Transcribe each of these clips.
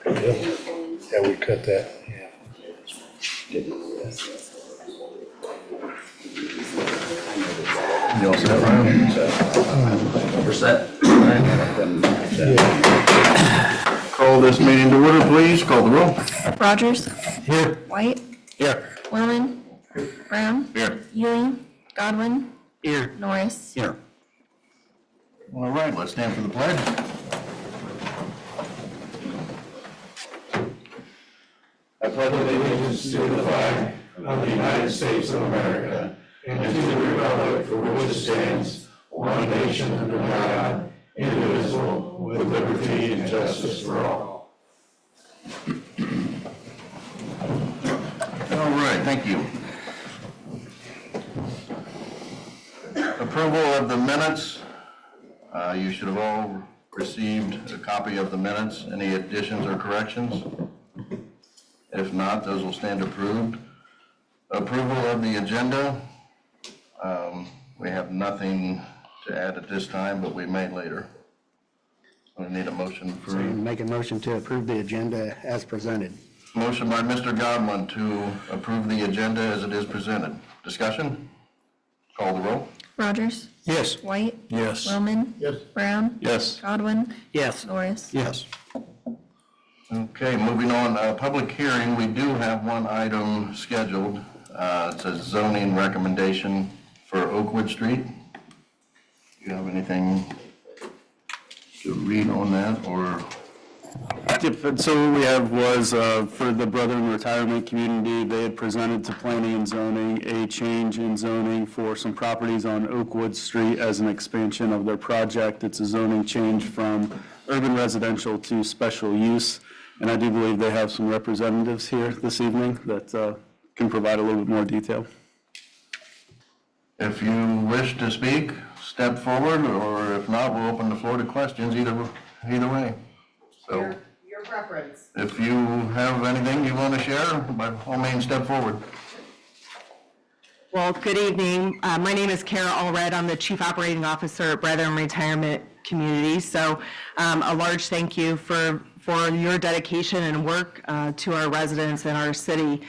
Yeah, we cut that, yeah. You all set, Ryan? We're set. Call this meeting to order, please. Call the roll. Rogers. Here. White. Here. Wellman. Brown. Here. Ewing. Godwin. Here. Norris. Here. All right, let's stand for the pledge. I pledge allegiance to the flag of the United States of America and to the republic for which it stands, one nation under God, indivisible, with liberty and justice for all. All right, thank you. Approval of the minutes. You should have all received a copy of the minutes. Any additions or corrections? If not, those will stand approved. Approval of the agenda. We have nothing to add at this time, but we may later. We need a motion for. Make a motion to approve the agenda as presented. Motion by Mr. Godwin to approve the agenda as it is presented. Discussion? Call the roll. Rogers. Yes. White. Yes. Wellman. Yes. Brown. Yes. Godwin. Yes. Norris. Yes. Okay, moving on, public hearing, we do have one item scheduled. It's a zoning recommendation for Oakwood Street. Do you have anything to read on that, or? Yep, so what we have was for the Brethren Retirement Community, they had presented to Planning and Zoning a change in zoning for some properties on Oakwood Street as an expansion of their project. It's a zoning change from urban residential to special use, and I do believe they have some representatives here this evening that can provide a little bit more detail. If you wish to speak, step forward, or if not, we'll open the floor to questions either way. So. Your preference. If you have anything you want to share, by all means, step forward. Well, good evening. My name is Kara Allred. I'm the Chief Operating Officer at Brethren Retirement Community. So a large thank you for your dedication and work to our residents in our city.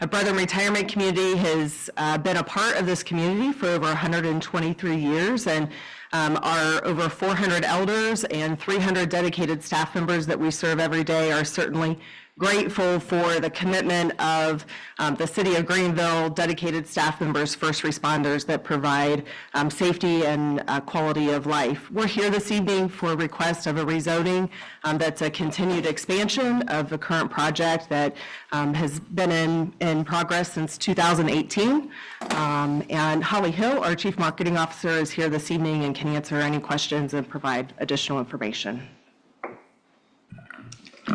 Brethren Retirement Community has been a part of this community for over 123 years, and our over 400 elders and 300 dedicated staff members that we serve every day are certainly grateful for the commitment of the city of Greenville, dedicated staff members, first responders that provide safety and quality of life. We're here this evening for a request of a rezoning that's a continued expansion of the current project that has been in progress since 2018. And Holly Hill, our Chief Marketing Officer, is here this evening and can answer any questions and provide additional information.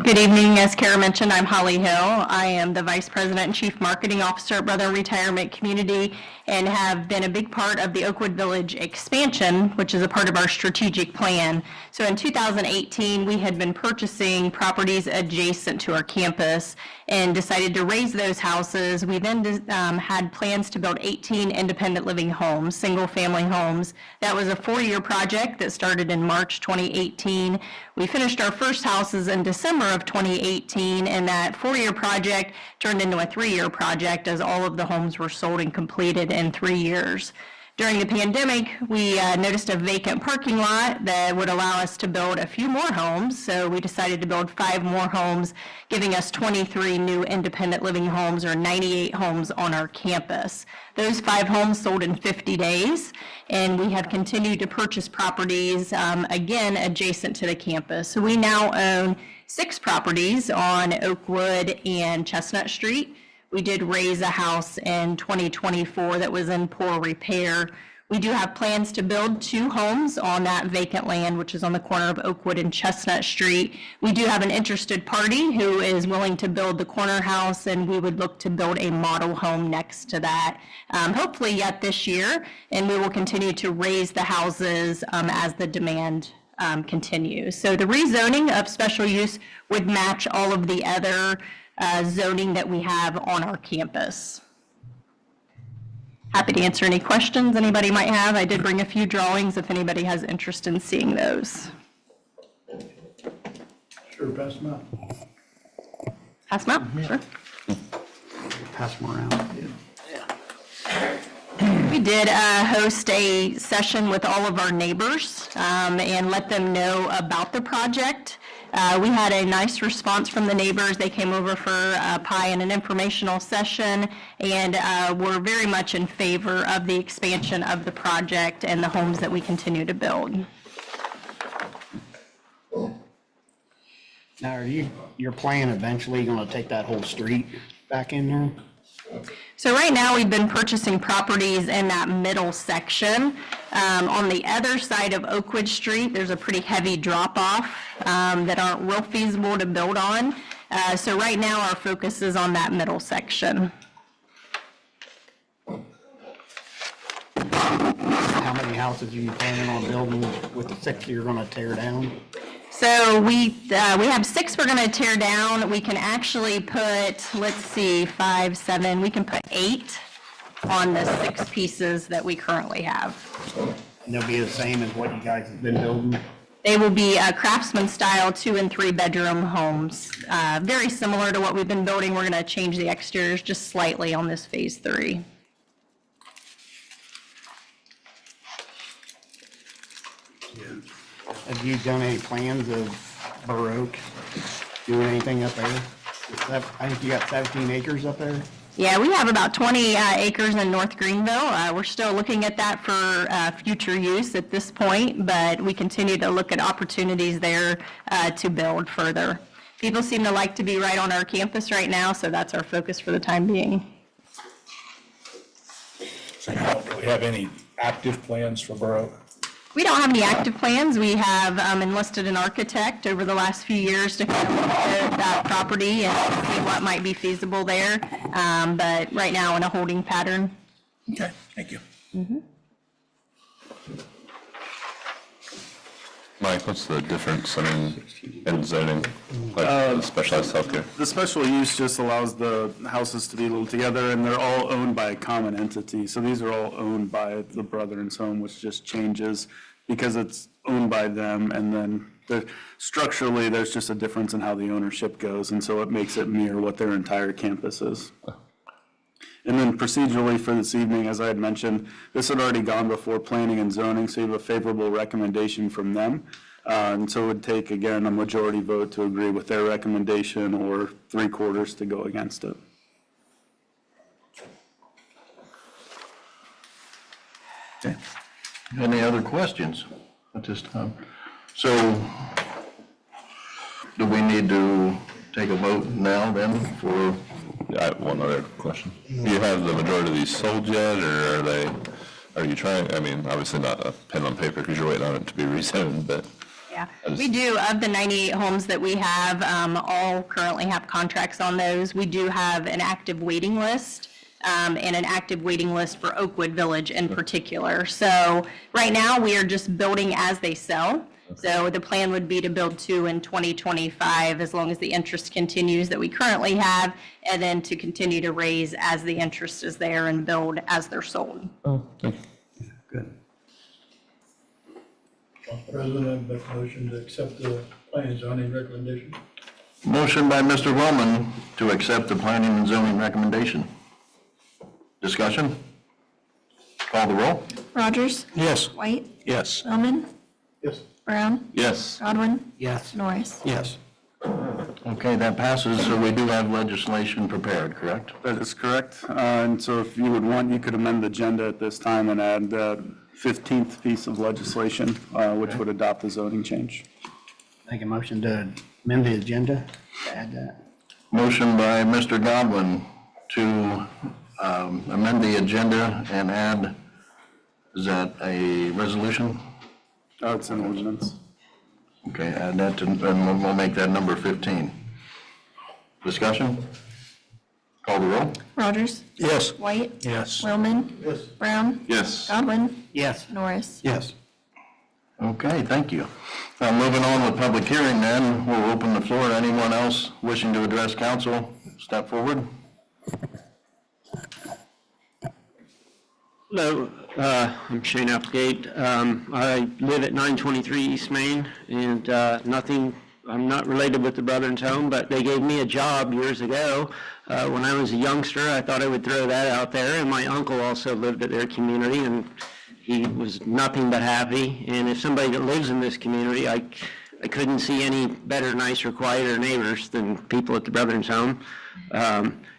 Good evening. As Kara mentioned, I'm Holly Hill. I am the Vice President and Chief Marketing Officer at Brethren Retirement Community and have been a big part of the Oakwood Village expansion, which is a part of our strategic plan. So in 2018, we had been purchasing properties adjacent to our campus and decided to raise those houses. We then had plans to build 18 independent living homes, single-family homes. That was a 4-year project that started in March 2018. We finished our first houses in December of 2018, and that 4-year project turned into a 3-year project as all of the homes were sold and completed in 3 years. During the pandemic, we noticed a vacant parking lot that would allow us to build a few more homes, so we decided to build 5 more homes, giving us 23 new independent living homes, or 98 homes on our campus. Those 5 homes sold in 50 days, and we have continued to purchase properties, again, adjacent to the campus. So we now own 6 properties on Oakwood and Chestnut Street. We did raise a house in 2024 that was in poor repair. We do have plans to build 2 homes on that vacant land, which is on the corner of Oakwood and Chestnut Street. We do have an interested party who is willing to build the corner house, and we would look to build a model home next to that, hopefully yet this year, and we will continue to raise the houses as the demand continues. So the rezoning of special use would match all of the other zoning that we have on our campus. Happy to answer any questions anybody might have. I did bring a few drawings if anybody has interest in seeing those. Sure, pass them out. Pass them out, sure. Pass them around. We did host a session with all of our neighbors and let them know about the project. We had a nice response from the neighbors. They came over for pie and an informational session, and were very much in favor of the expansion of the project and the homes that we continue to build. Now, your plan eventually going to take that whole street back in there? So right now, we've been purchasing properties in that middle section. On the other side of Oakwood Street, there's a pretty heavy drop-off that aren't real feasible to build on. So right now, our focus is on that middle section. How many houses are you planning on building with the 6 you're going to tear down? So we have 6 we're going to tear down. We can actually put, let's see, 5, 7, we can put 8 on the 6 pieces that we currently have. And they'll be the same as what you guys have been building? They will be craftsman style 2 and 3 bedroom homes. Very similar to what we've been building. We're going to change the exteriors just slightly on this phase 3. Have you done any plans of Baroque doing anything up there? I think you got 17 acres up there? Yeah, we have about 20 acres in North Greenville. We're still looking at that for future use at this point, but we continue to look at opportunities there to build further. People seem to like to be right on our campus right now, so that's our focus for the time being. So you don't really have any active plans for Borough? We don't have any active plans. We have enlisted an architect over the last few years to kind of look at that property and see what might be feasible there, but right now in a holding pattern. Okay, thank you. Mike, what's the difference, in zoning, like specialized healthcare? The special use just allows the houses to be lumped together, and they're all owned by a common entity. So these are all owned by the brother and son, which just changes because it's owned by them, and then structurally, there's just a difference in how the ownership goes, and so it makes it mirror what their entire campus is. And then procedurally for this evening, as I had mentioned, this had already gone before planning and zoning, so you have a favorable recommendation from them. And so it would take, again, a majority vote to agree with their recommendation or 3/4 to go against it. Okay. Any other questions at this time? So, do we need to take a vote now then for? I have one other question. Do you have the majority of these sold yet, or are you trying, obviously not a pen on paper because you're waiting on it to be rezoned, but. Yeah, we do. Of the 98 homes that we have, all currently have contracts on those. We do have an active waiting list and an active waiting list for Oakwood Village in particular. So right now, we are just building as they sell. So the plan would be to build 2 in 2025 as long as the interest continues that we currently have, and then to continue to raise as the interest is there and build as they're sold. Oh, thank you. Good. Council President, I make a motion to accept the planning and zoning recommendation. Motion by Mr. Wellman to accept the planning and zoning recommendation. Discussion? Call the roll? Rogers? Yes. White? Yes. Spelman? Yes. Brown? Yes. Godwin? Yes. Norris? Yes. Okay, that passes, so we do have legislation prepared, correct? That is correct. And so if you would want, you could amend the agenda at this time and add the 15th piece of legislation, which would adopt the zoning change. Make a motion to amend the agenda, to add that. Motion by Mr. Godwin to amend the agenda and add, is that a resolution? Oh, it's an ordinance. Okay, add that to, and we'll make that number 15. Discussion? Call the roll? Rogers? Yes. White? Yes. Spelman? Yes. Brown? Yes. Godwin? Yes. Norris? Yes. Okay, thank you. Moving on with public hearing then, we'll open the floor to anyone else wishing to address council. Step forward. Hello, I'm Shane Applegate. I live at 923 East Main, and nothing I'm not related with the Brother's Home, but they gave me a job years ago. When I was a youngster, I thought I would throw that out there, and my uncle also lived at their community, and he was nothing but happy. And if somebody that lives in this community, I couldn't see any better, nicer, quieter neighbors than people at the Brother's Home.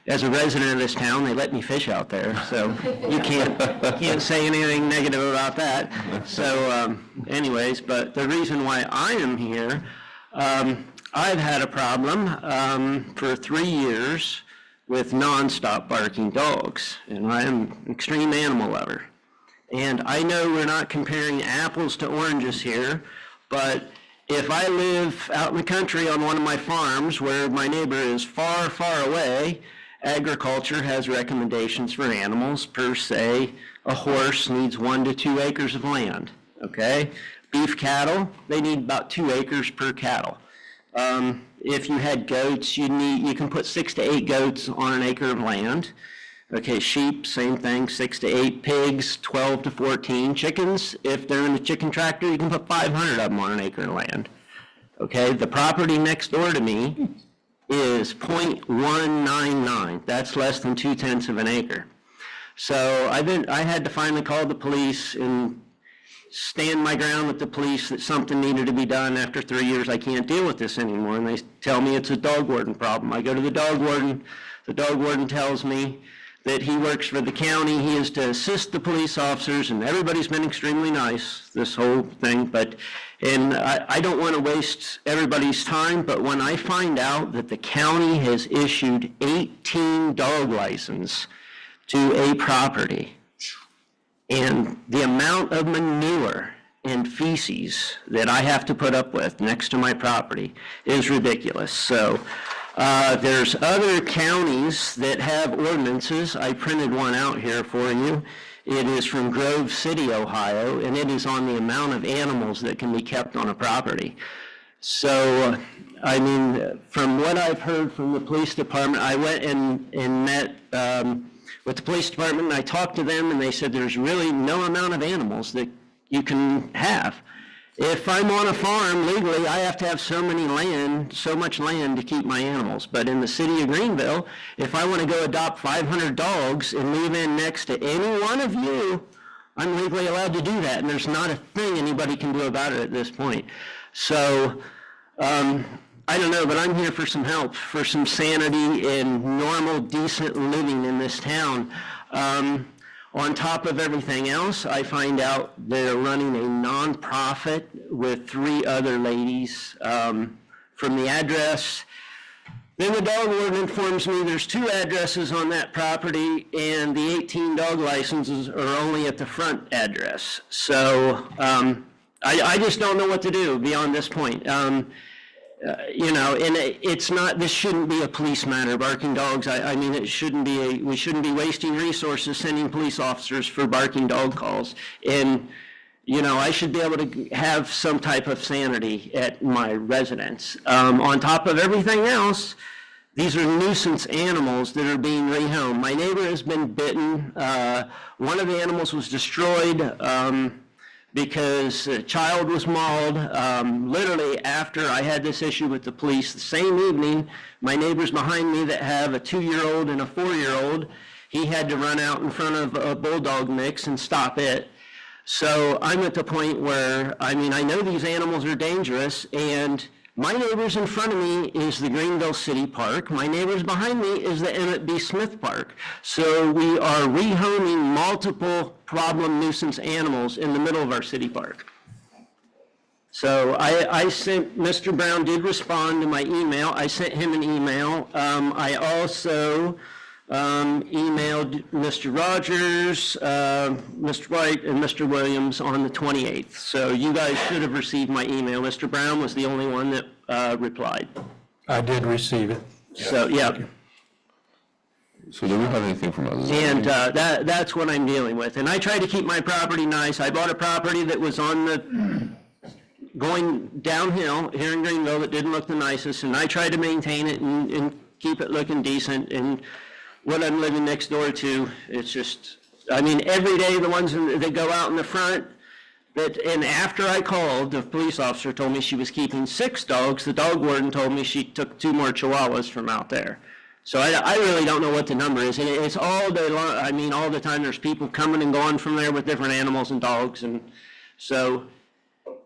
As a resident of this town, they let me fish out there, so you can't say anything negative about that. So anyways, but the reason why I am here, I've had a problem for 3 years with nonstop barking dogs, and I am an extreme animal lover. And I know we're not comparing apples to oranges here, but if I live out in the country on one of my farms where my neighbor is far, far away, agriculture has recommendations for animals. Per se, a horse needs 1 to 2 acres of land, okay? Beef cattle, they need about 2 acres per cattle. If you had goats, you can put 6 to 8 goats on an acre of land. Okay, sheep, same thing, 6 to 8. Pigs, 12 to 14. Chickens, if they're in a chicken tractor, you can put 500 of them on an acre of land. Okay, the property next door to me is 0.199. That's less than 2/10 of an acre. So I had to finally call the police and stand my ground with the police that something needed to be done. After 3 years, I can't deal with this anymore, and they tell me it's a dog warden problem. I go to the dog warden tells me that he works for the county, he is to assist the police officers, and everybody's been extremely nice, this whole thing, and I don't want to waste everybody's time, but when I find out that the county has issued 18 dog licenses to a property, and the amount of manure and feces that I have to put up with next to my property is ridiculous. So there's other counties that have ordinances. I printed one out here for you. It is from Grove City, Ohio, and it is on the amount of animals that can be kept on a property. So, I mean, from what I've heard from the police department, I went and met with the police department, and I talked to them, and they said there's really no amount of animals that you can have. If I'm on a farm legally, I have to have so much land to keep my animals. But in the city of Greenville, if I want to go adopt 500 dogs and move in next to any one of you, I'm legally allowed to do that, and there's not a thing anybody can do about it at this point. So, I don't know, but I'm here for some help, for some sanity and normal, decent living in this town. On top of everything else, I find out they're running a nonprofit with 3 other ladies from the address. Then the dog warden informs me there's 2 addresses on that property, and the 18 dog licenses are only at the front address. So I just don't know what to do beyond this point. You know, and it's not, this shouldn't be a police matter, barking dogs. I mean, we shouldn't be wasting resources sending police officers for barking dog calls. And, you know, I should be able to have some type of sanity at my residence. On top of everything else, these are nuisance animals that are being rehomed. My neighbor has been bitten. One of the animals was destroyed because a child was mauled. Literally after I had this issue with the police, the same evening, my neighbors behind me that have a 2-year-old and a 4-year-old, he had to run out in front of a bulldog mix and stop it. So I'm at the point where, I mean, I know these animals are dangerous, and my neighbors in front of me is the Greenville City Park. My neighbors behind me is the Emmett B. Smith Park. So we are rehoming multiple problem nuisance animals in the middle of our city park. So I sent, Mr. Brown did respond to my email. I sent him an email. I also emailed Mr. Rogers, Mr. White, and Mr. Williams on the 28th. So you guys should have received my email. Mr. Brown was the only one that replied. I did receive it. So, yeah. So do we have anything from us? And that's what I'm dealing with. And I tried to keep my property nice. I bought a property that was on the, going downhill here in Greenville that didn't look the nicest, and I tried to maintain it and keep it looking decent. And what I'm living next door to, it's just, I mean, every day the ones that go out in the front, And after I called, the police officer told me she was keeping 6 dogs. The dog warden told me she took 2 more Chihuahuas from out there. So I really don't know what the number is. And it's all day long. I mean, all the time there's people coming and going from there with different animals and dogs. And so,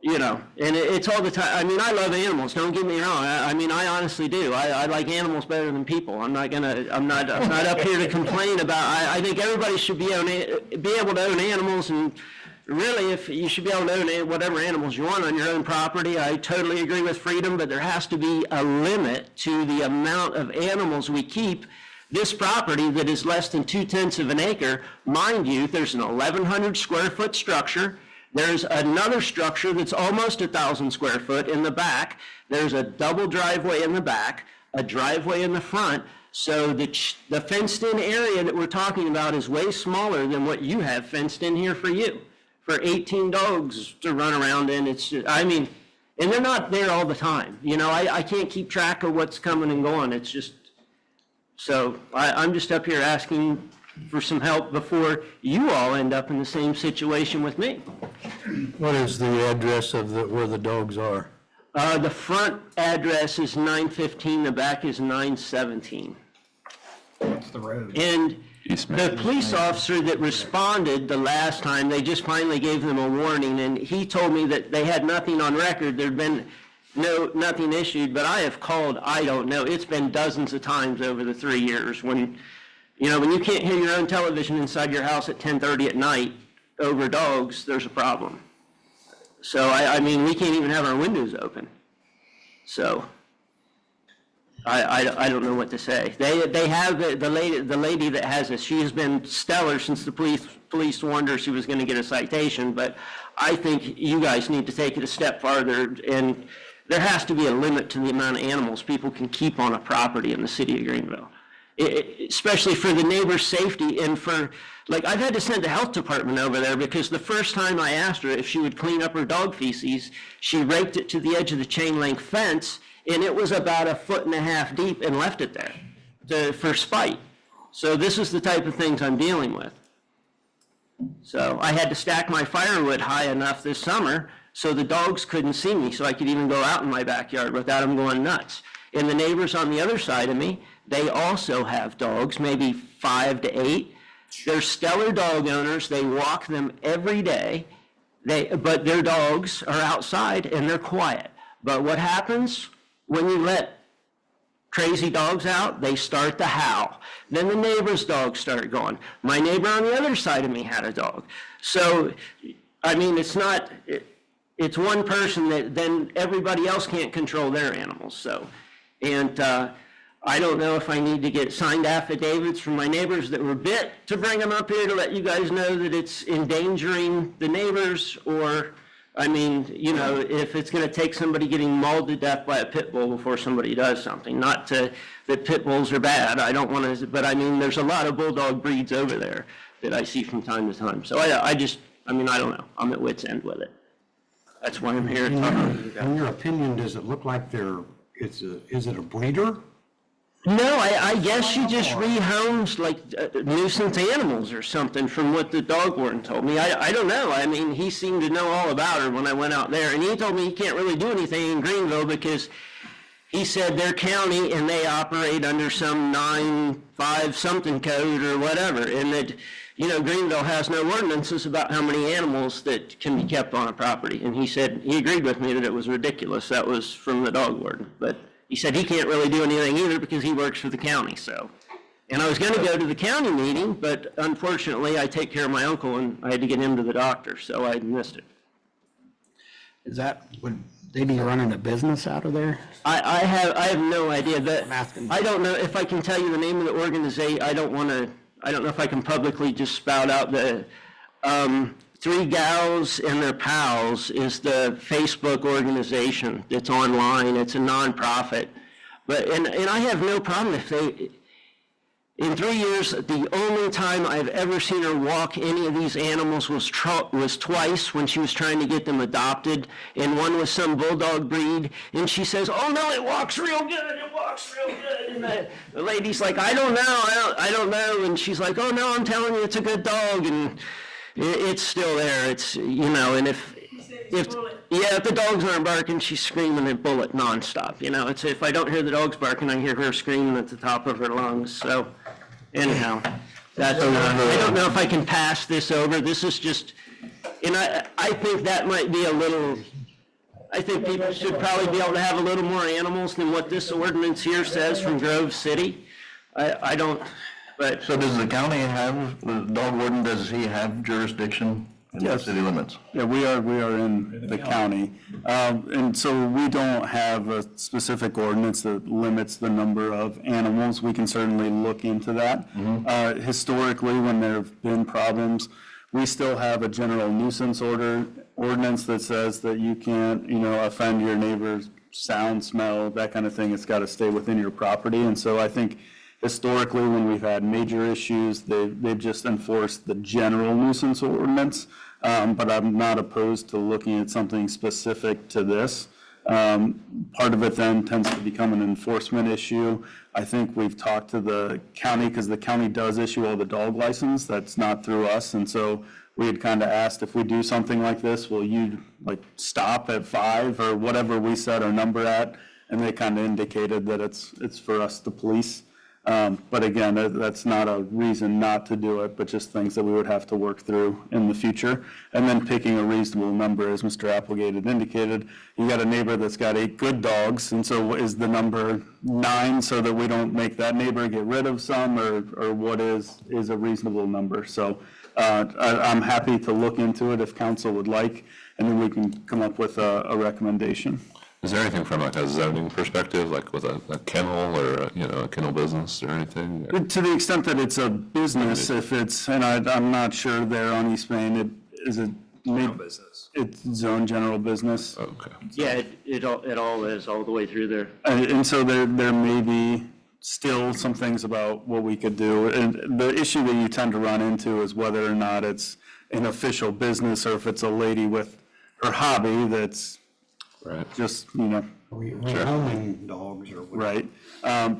you know, and it's all the time. I mean, I love animals. Don't get me wrong. I mean, I honestly do. I like animals better than people. I'm not up here to complain about. I think everybody should be able to own animals, and really, if you should be able to own whatever animals you want on your own property. I totally agree with freedom, but there has to be a limit to the amount of animals we keep. This property that is less than 2/10 of an acre, mind you, there's an 1,100 square foot structure. There's another structure that's almost 1,000 square foot in the back. There's a double driveway in the back, a driveway in the front. So the fenced-in area that we're talking about is way smaller than what you have fenced in here for you, for 18 dogs to run around in. It's just, I mean, and they're not there all the time. You know, I can't keep track of what's coming and going. It's just, so I'm just up here asking for some help before you all end up in the same situation with me. What is the address of where the dogs are? The front address is 915, the back is 917. What's the road? And East the Main. police officer that responded the last time, they just finally gave them a warning, and he told me that they had nothing on record. There'd been nothing issued, but I have called, I don't know, it's been dozens of times over the 3 years when, you know, when you can't hear your own television inside your house at 10:30 at night over dogs, there's a problem. So, I mean, we can't even have our windows open. So, I don't know what to say. They have the lady that has it, she has been stellar since the police warned her she was going to get a citation, but I think you guys need to take it a step farther, and there has to be a limit to the amount of animals people can keep on a property in the city of Greenville. Especially for the neighbor's safety, and for, like, I've had to send the health department over there because the first time I asked her if she would clean up her dog feces, she raked it to the edge of the chain link fence, and it was about 1.5 feet deep, and left it there for spite. So this is the type of things I'm dealing with. So I had to stack my firewood high enough this summer so the dogs couldn't see me, so I could even go out in my backyard without them going nuts. And the neighbors on the other side of me, they also have dogs, maybe 5 to 8. They're stellar dog owners. They walk them every day. But their dogs are outside and they're quiet. But what happens when you let crazy dogs out? They start to howl. Then the neighbor's dogs start going. My neighbor on the other side of me had a dog. So, I mean, it's not, it's one person that then everybody else can't control their animals. So, and I don't know if I need to get signed affidavits from my neighbors that were bit to bring them up here to let you guys know that it's endangering the neighbors, or, I mean, you know, if it's going to take somebody getting mauled to death by a pit bull before somebody does something. Not that pit bulls are bad, I don't want to, but I mean, there's a lot of bulldog breeds over there that I see from time to time. So I don't know, I'm at wit's end with it. That's why I'm here talking to you guys. In your opinion, does it look like is it a breeder? No, I guess she just rehomes like nuisance animals or something, from what the dog warden told me. I don't know. I mean, he seemed to know all about her when I went out there. And he told me he can't really do anything in Greenville because he said they're county and they operate under some 9-5 something code or whatever. And that, you know, Greenville has no ordinances about how many animals that can be kept on a property. And he said, he agreed with me that it was ridiculous. That was from the dog warden. But he said he can't really do anything either because he works for the county, so. And I was going to go to the county meeting, but unfortunately I take care of my uncle and I had to get him to the doctor, so I missed it. Would they be running a business out of there? I have no idea. I'm asking. I don't know if I can tell you the name of the organization. I don't know if I can publicly just spout out the, Three Gals and Their Pals is the Facebook organization that's online. It's a nonprofit. But, and I have no problem if they, in 3 years, the only time I've ever seen her walk any of these animals was twice when she was trying to get them adopted, and one was some bulldog breed, and she says, oh no, it walks real good, it walks real good, and the lady's like, I don't know, and she's like, oh no, I'm telling you, it's a good dog, and it's still there. It's, you know, and if if the dogs aren't barking, she's screaming at Bullet nonstop. You know, it's if I don't hear the dogs barking, I hear her screaming at the top of her lungs. So, anyhow, that's. I don't know if I can pass this over. This is just, and I think that might be a little. I think people should probably be able to have a little more animals than what this ordinance here says from Grove City. I don't, but. So does the county have, the dog warden, does he have jurisdiction in the Yes. city limits? Yeah, we are in the county. And so we don't have a specific ordinance that limits the number of animals. We can certainly look into that. Historically, when there have been problems, we still have a general nuisance ordinance that says that you can't, offend your neighbor's sound, smell, that kind of thing. It's got to stay within your property. And so I think historically, when we've had major issues, they've just enforced the general nuisance ordinance. But I'm not opposed to looking at something specific to this. Part of it then tends to become an enforcement issue. I think we've talked to the county, because the county does issue all the dog license. That's not through us. And so we had kind of asked, if we do something like this, will you stop at 5 or whatever we set our number at? And they kind of indicated that it's for us to police. But again, that's not a reason not to do it, but just things that we would have to work through in the future. And then picking a reasonable number, as Mr. Applegate had indicated. You got a neighbor that's got 8 good dogs, and so is the number 9 so that we don't make that neighbor get rid of some, or what is a reasonable number? So I'm happy to look into it if council would like, and then we can come up with a recommendation. Is there anything from a zoning perspective, like with a kennel or, a kennel business or anything? To the extent that it's a business, if it's, and I'm not sure there on East Main, is it? Business. It's zone general business. Okay. Yeah, it all is, all the way through there. And so there may be still some things about what we could do. And the issue that you tend to run into is whether or not it's an official business or if it's a lady with her hobby that's Right. just, Rehoming dogs or whatever. right.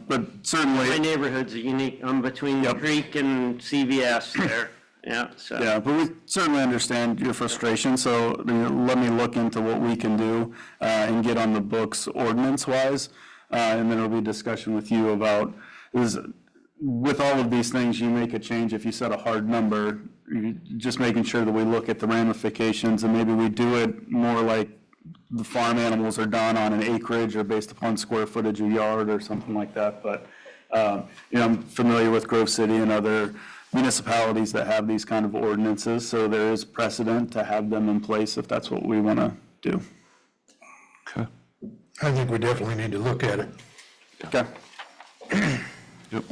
But certainly. My neighborhood's unique. I'm between the creek and CVS there. Yeah, so. Yeah, but we certainly understand your frustration, so let me look into what we can do and get on the books ordinance-wise, and then there'll be discussion with you about, with all of these things, you make a change if you set a hard number, just making sure that we look at the ramifications, and maybe we do it more like the farm animals are done on an acreage or based upon square footage of yard or something like that, but, I'm familiar with Grove City and other municipalities that have these kind of ordinances, so there is precedent to have them in place if that's what we want to do. Okay. I think we definitely need to look at it. Okay. Yep.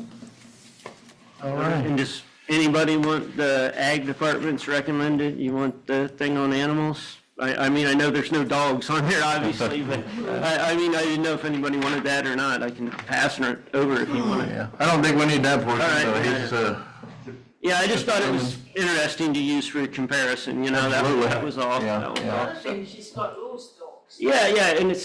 All right. And does anybody want the ag department's recommended? You want the thing on animals? I mean, I know there's no dogs on here, obviously, but I didn't know if anybody wanted that or not. I can pass it over if you want it. Yeah, I don't think we need that portion, All right. so Yeah, I just thought it was interesting to use for comparison, that was all. Yeah, yeah. She's got those dogs. Yeah, and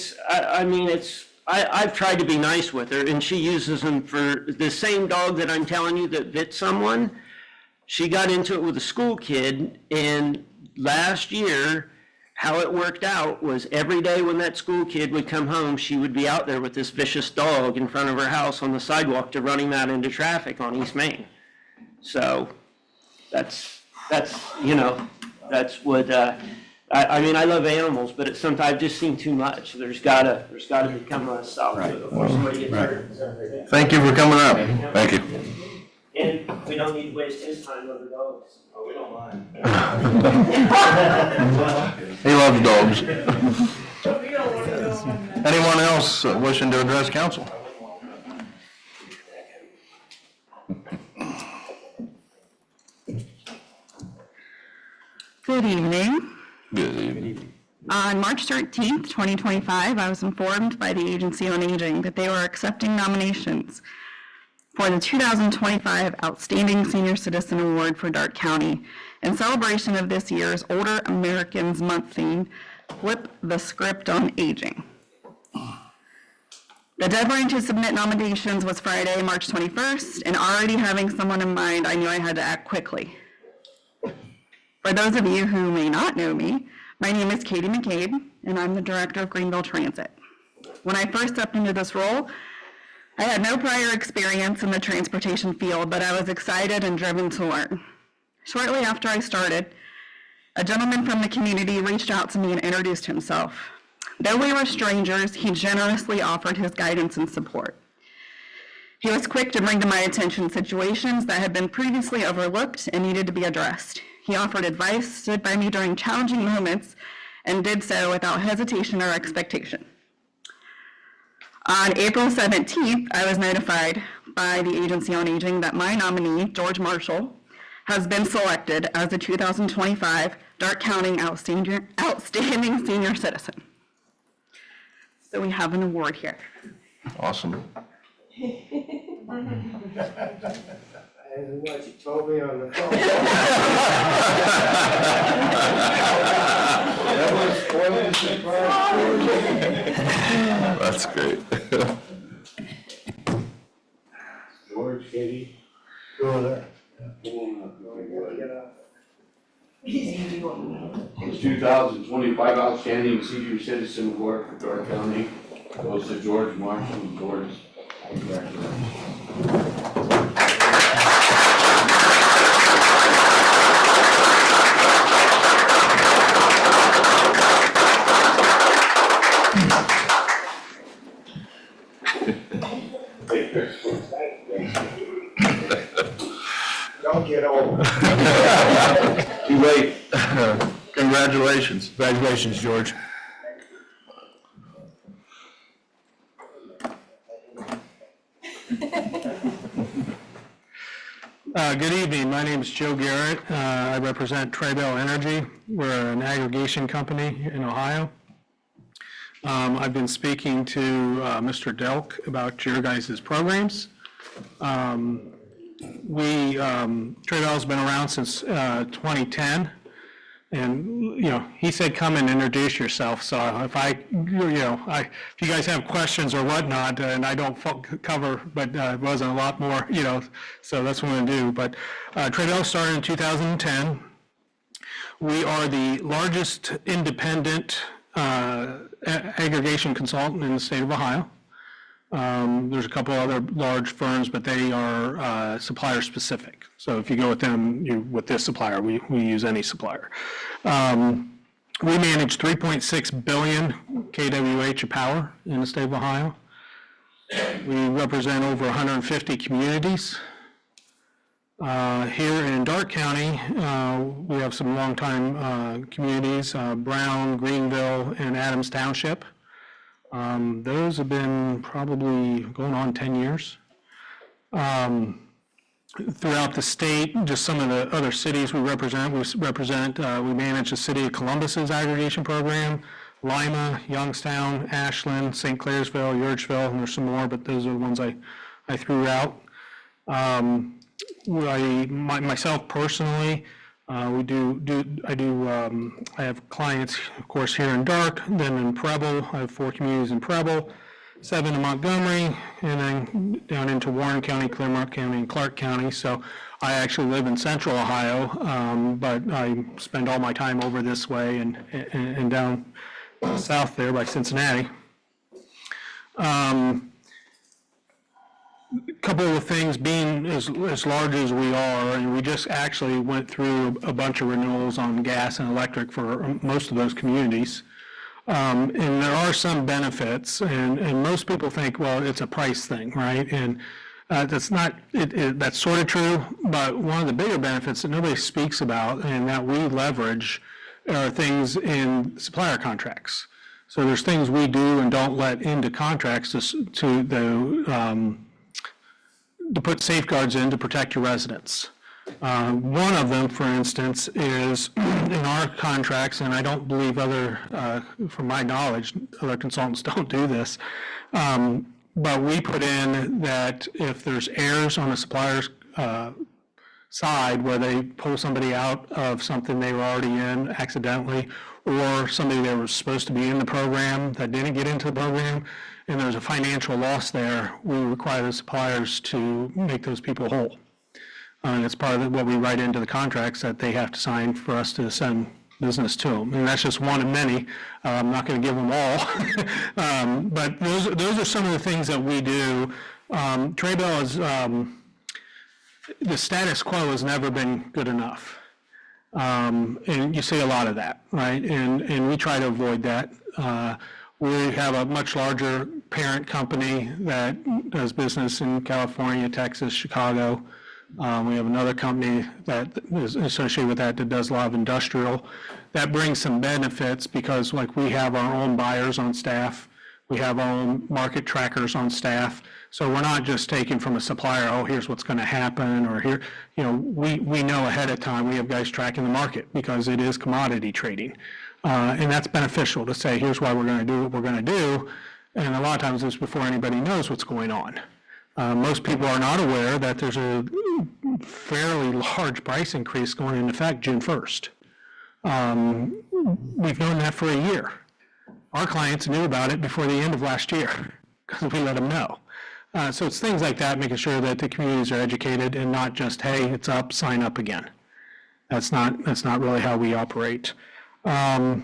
I've tried to be nice with her, and she uses them for the same dog that I'm telling you that bit someone. She got into it with a school kid, and last year, how it worked out was every day when that school kid would come home, she would be out there with this vicious dog in front of her house on the sidewalk to run him out into traffic on East Main. So that's what, I love animals, but sometimes just seen too much. There's gotta become a stop to it before somebody gets hurt. thank you for coming up. Thank you. And we don't need to waste his time with the dogs. Oh, we don't mind. He loves dogs. Anyone else wishing to address council? Good evening. Good evening. On March 13th, 2025, I was informed by the Agency on Aging that they were accepting nominations for the 2025 Outstanding Senior Citizen Award for Darke County in celebration of this year's Older Americans Month theme, Flip the Script on Aging. The deadline to submit nominations was Friday, March 21st, and already having someone in mind, I knew I had to act quickly. For those of you who may not know me, My name is Katie McCabe, and I'm the Director of Greenville Transit. When I first stepped into this role, I had no prior experience in the transportation field, but I was excited and driven to learn. Shortly after I started, a gentleman from the community reached out to me and introduced himself. Though we were strangers, he generously offered his guidance and support. He was quick to bring to my attention situations that had been previously overlooked and needed to be addressed. He offered advice, stood by me during challenging moments, and did so without hesitation or expectation. On April 17th, I was notified by the Agency on Aging that my nominee, George Marshall, has been selected as the 2025 Darke County Outstanding Senior Citizen. So we have an award here. Awesome. And what you told me on the phone. That was spoiling surprise. That's great. George, Katie, go over there. Easy one. The 2025 Outstanding Senior Citizen Award for Darke County goes to George Marshall. George, congratulations. Don't get old. Too late. Congratulations. Congratulations, George. Good evening. My name is Joe Garrett. I represent Traybell Energy. We're an aggregation company in Ohio. I've been speaking to Mr. Delk about your guys' programs. Traybell's been around since 2010. And, he said, come and introduce yourself. So if if you guys have questions or whatnot, and I don't cover, but it wasn't a lot more, so that's what I'm going to do. But Traybell started in 2010. We are the largest independent aggregation consultant in the state of Ohio. There's a couple other large firms, but they are supplier specific. So if you go with them, with this supplier, we use any supplier. We manage 3.6 billion kWh of power in the state of Ohio. We represent over 150 communities. Here in Darke County, we have some longtime communities, Brown, Greenville, and Adams Township. Those have been probably going on 10 years. Throughout the state, just some of the other cities we manage the city of Columbus's aggregation program, Lima, Youngstown, Ashland, St. Clairsville, Yurchville, and there's some more, but those are the ones I threw out. Myself personally, I have clients, of course, here in Darke, then in Preble. I have 4 communities in Preble, 7 in Montgomery, and then down into Warren County, Claremont County, and Clark County. So I actually live in central Ohio, but I spend all my time over this way and down south there by Cincinnati. A couple of things, being as large as we are, and we just actually went through a bunch of renewals on gas and electric for most of those communities. And there are some benefits, and most people think, well, it's a price thing, right? And that's not, that's sort of true, but one of the bigger benefits that nobody speaks about and that we leverage are things in supplier contracts. So there's things we do and don't let into contracts to put safeguards in to protect your residents. One of them, for instance, is in our contracts, and I don't believe from my knowledge, other consultants don't do this, but we put in that if there's errors on the supplier's side where they pull somebody out of something they were already in accidentally, or somebody that was supposed to be in the program that didn't get into the program, and there's a financial loss there, we require the suppliers to make those people whole. And it's part of what we write into the contracts that they have to sign for us to send business to them. And that's just one of many. I'm not going to give them all. But those are some of the things that we do. Traybell is, the status quo has never been good enough. And you see a lot of that, right? And we try to avoid that. We have a much larger parent company that does business in California, Texas, Chicago. We have another company that is associated with that does a lot of industrial. That brings some benefits because like we have our own buyers on staff. We have our own market trackers on staff. So we're not just taking from a supplier, oh, here's what's going to happen, or here, we know ahead of time. We have guys tracking the market because it is commodity trading. And that's beneficial to say, here's why we're going to do what we're going to do. And a lot of times it's before anybody knows what's going on. Most people are not aware that there's a fairly large price increase going into effect June 1st. We've known that for a year. Our clients knew about it before the end of last year because we let them know. So it's things like that, making sure that the communities are educated and not just, hey, it's up, sign up again. That's not really how we operate. I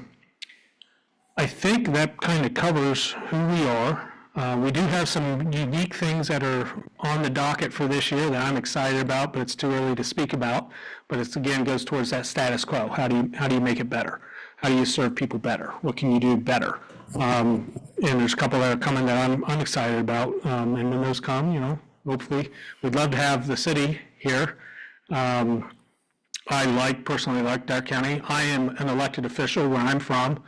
think that kind of covers who we are. We do have some unique things that are on the docket for this year that I'm excited about, but it's too early to speak about. But it's again goes towards that status quo. How do you make it better? How do you serve people better? What can you do better? And there's a couple that are coming that I'm excited about. And when those come, hopefully we'd love to have the city here. I personally like Dart County. I am an elected official where I'm from.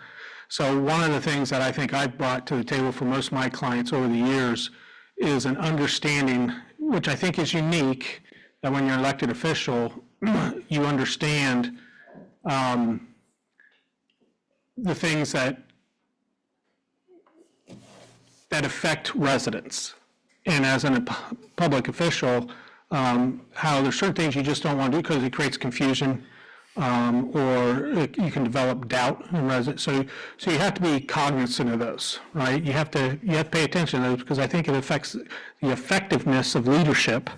So one of the things that I think I've brought to the table for most of my clients over the years is an understanding, which I think is unique, that when you're an elected official, you understand the things that affect residents. And as a public official, how there's certain things you just don't want to do because it creates confusion. Or you can develop doubt in residents. So you have to be cognizant of those, right? You have to pay attention to those because I think it affects the effectiveness of leadership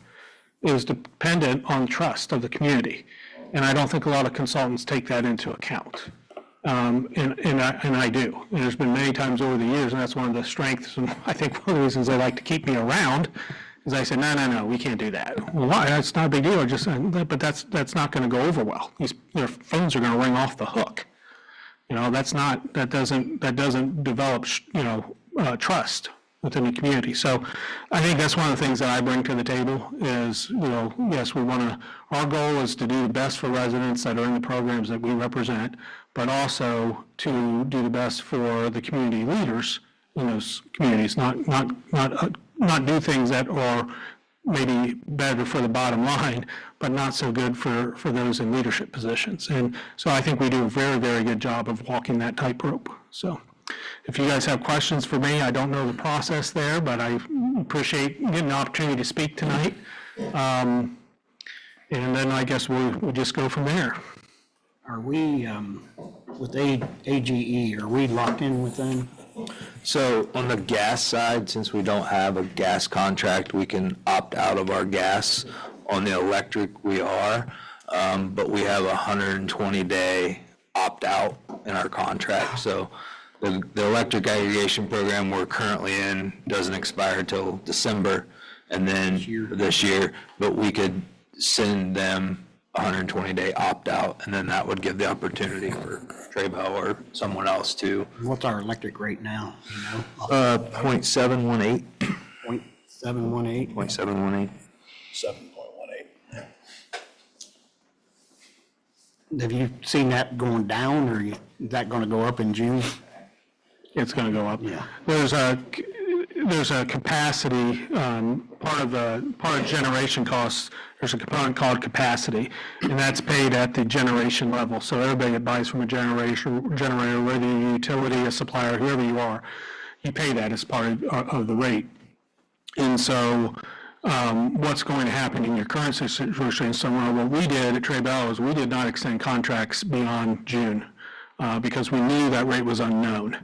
is dependent on trust of the community. And I don't think a lot of consultants take that into account. And I do. And there's been many times over the years, and that's one of the strengths, and I think one of the reasons they like to keep me around is I said, no, we can't do that. Well, why? That's not a big deal. But that's not going to go over well. Their phones are going to ring off the hook. That doesn't develop, trust within the community. So I think that's one of the things that I bring to the table is, yes, our goal is to do the best for residents that are in the programs that we represent, but also to do the best for the community leaders in those communities, not do things that are maybe better for the bottom line, but not so good for those in leadership positions. And so I think we do a very, very good job of walking that tightrope. So if you guys have questions for me, I don't know the process there, but I appreciate getting the opportunity to speak tonight. And then I guess we'll just go from there. Are we, with AGE, are we locked in with them? So on the gas side, since we don't have a gas contract, we can opt out of our gas. On the electric, we are, but we have a 120-day opt-out in our contract. So the electric aggregation program we're currently in doesn't expire until December, and then this year, but we could send them 120-day opt-out, and then that would give the opportunity for Traybell or someone else to. What's our electric rate now? 0.718. 0.718? 0.718. 7.18. Have you seen that going down, or is that going to go up in June? It's going to go up. Yeah. There's a capacity, part of generation costs, there's a component called capacity, and that's paid at the generation level. So everybody that buys from a generator, whether you're a utility, a supplier, whoever you are, you pay that as part of the rate. And so what's going to happen in your current situation somewhere, what we did at Traybell is we did not extend contracts beyond June because we knew that rate was unknown.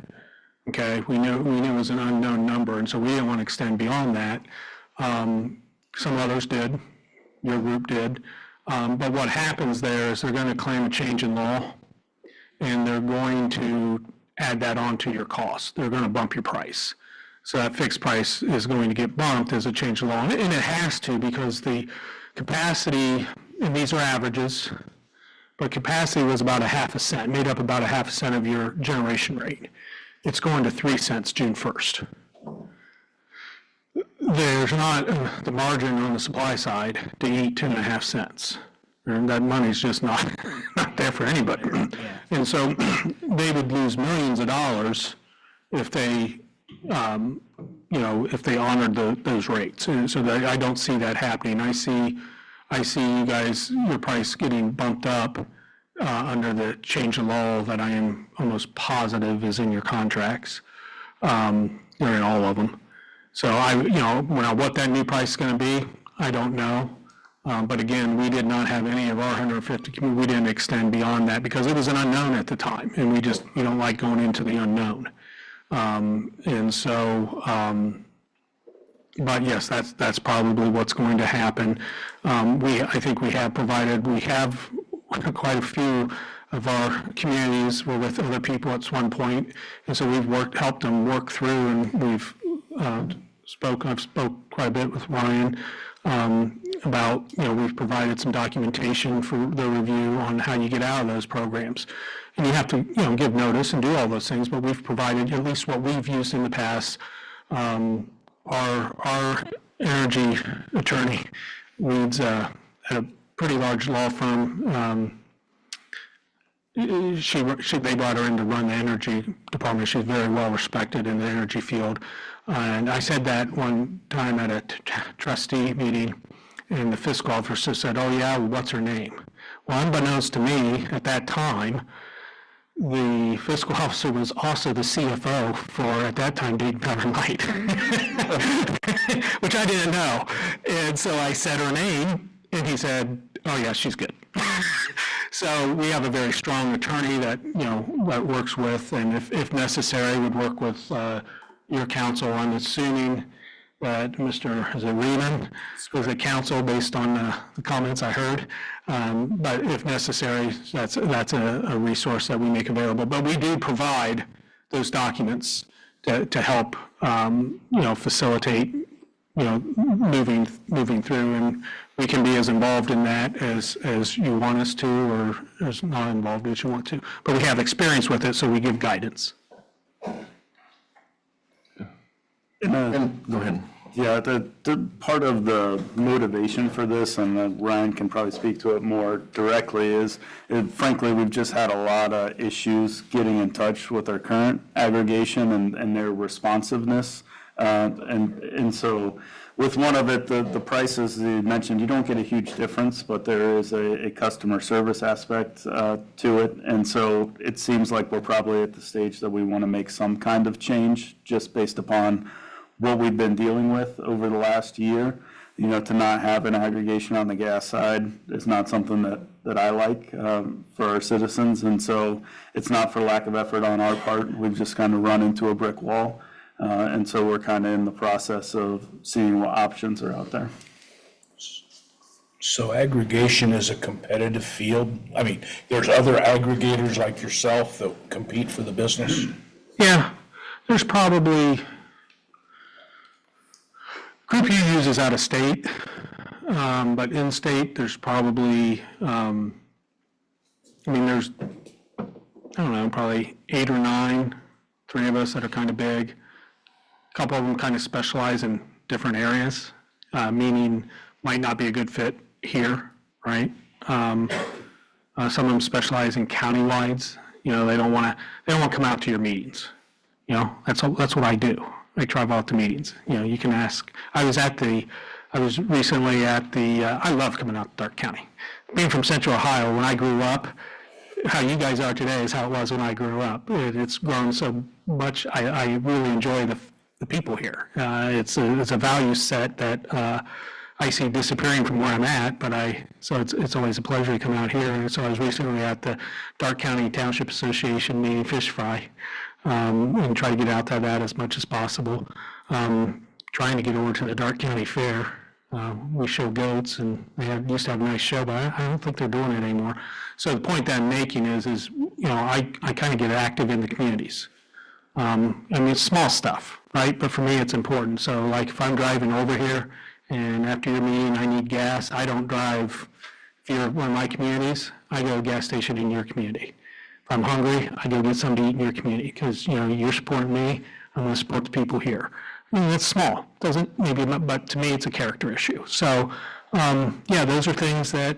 Okay, we knew it was an unknown number, and so we didn't want to extend beyond that. Some others did, your group did, but what happens there is they're going to claim a change in law, and they're going to add that onto your cost. They're going to bump your price. So that fixed price is going to get bumped as a change of law, and it has to, because the capacity, and these are averages, but capacity was about a half a cent, made up about a half a cent of your generation rate. It's going to 3 cents June 1st. There's not the margin on the supply side to eat 2.5 cents. And that money's just not there for anybody. And so they would lose millions of dollars if they, if they honored those rates. And so I don't see that happening. I see you guys, your price getting bumped up under the change of law that I am almost positive is in your contracts. They're in all of them. So what that new price is going to be, I don't know. But again, we did not have any of our 150, we didn't extend beyond that because it was an unknown at the time, and we don't like going into the unknown. But yes, that's probably what's going to happen. I think we have quite a few of our communities were with other people at one point, and so we've helped them work through, and I've spoke quite a bit with Ryan about, we've provided some documentation for the review on how you get out of those programs. And you have to, give notice and do all those things, but we've provided at least what we've used in the past. Our energy attorney leads at a pretty large law firm. They brought her in to run the energy department. She's very well respected in the energy field. And I said that one time at a trustee meeting, and the fiscal officer said, "Oh yeah, well, what's her name?" Well, unbeknownst to me at that time, the fiscal officer was also the CFO for, at that time, Dayton Power Light, which I didn't know. And so I said her name, and he said, "Oh yeah, she's good." So we have a very strong attorney that, that works with, and if necessary, would work with your counsel. I'm assuming that Mr. Riemann was at counsel based on the comments I heard. But if necessary, that's a resource that we make available. But we do provide those documents to help, facilitate, moving through, and we can be as involved in that as you want us to, or as not involved as you want to. But we have experience with it, so we give guidance. Go ahead. Yeah, the part of the motivation for this, and Ryan can probably speak to it more directly, is frankly, we've just had a lot of issues getting in touch with our current aggregation and their responsiveness. And so with one of it, the prices you mentioned, you don't get a huge difference, but there is a customer service aspect to it. And so it seems like we're probably at the stage that we want to make some kind of change just based upon what we've been dealing with over the last year. To not have an aggregation on the gas side is not something that I like for our citizens. And so it's not for lack of effort on our part. We've just kind of run into a brick wall. And so we're kind of in the process of seeing what options are out there. So aggregation is a competitive field? I mean, there's other aggregators like yourself that compete for the business? Yeah, there's probably, group you use is out of state, but in state, there's probably, there's, probably 8 or 9, 3 of us that are kind of big. A couple of them kind of specialize in different areas, meaning might not be a good fit here, right? Some of them specialize in county-wides. They don't want to come out to your meetings. That's what I do. I travel out to meetings. You can ask. I was recently at the, I love coming out to Dark County. Being from Central Ohio, when I grew up, how you guys are today is how it was when I grew up. It's grown so much. I really enjoy the people here. It's a value set that I see disappearing from where I'm at, so it's always a pleasure to come out here. And so I was recently at the Dark County Township Association meeting Fish Fry, and try to get out to that as much as possible. Trying to get over to the Dark County Fair. We show goats, and they used to have a nice show, but I don't think they're doing it anymore. So the point that I'm making is I kind of get active in the communities. I mean, it's small stuff, right? But for me, it's important. So like if I'm driving over here and after your meeting, I need gas, I don't drive, if you're one of my communities, I go to a gas station in your community. If I'm hungry, I go get something to eat in your community because, you're supporting me, I'm going to support the people here. I mean, it's small, doesn't maybe, but to me, it's a character issue. So, yeah, those are things that,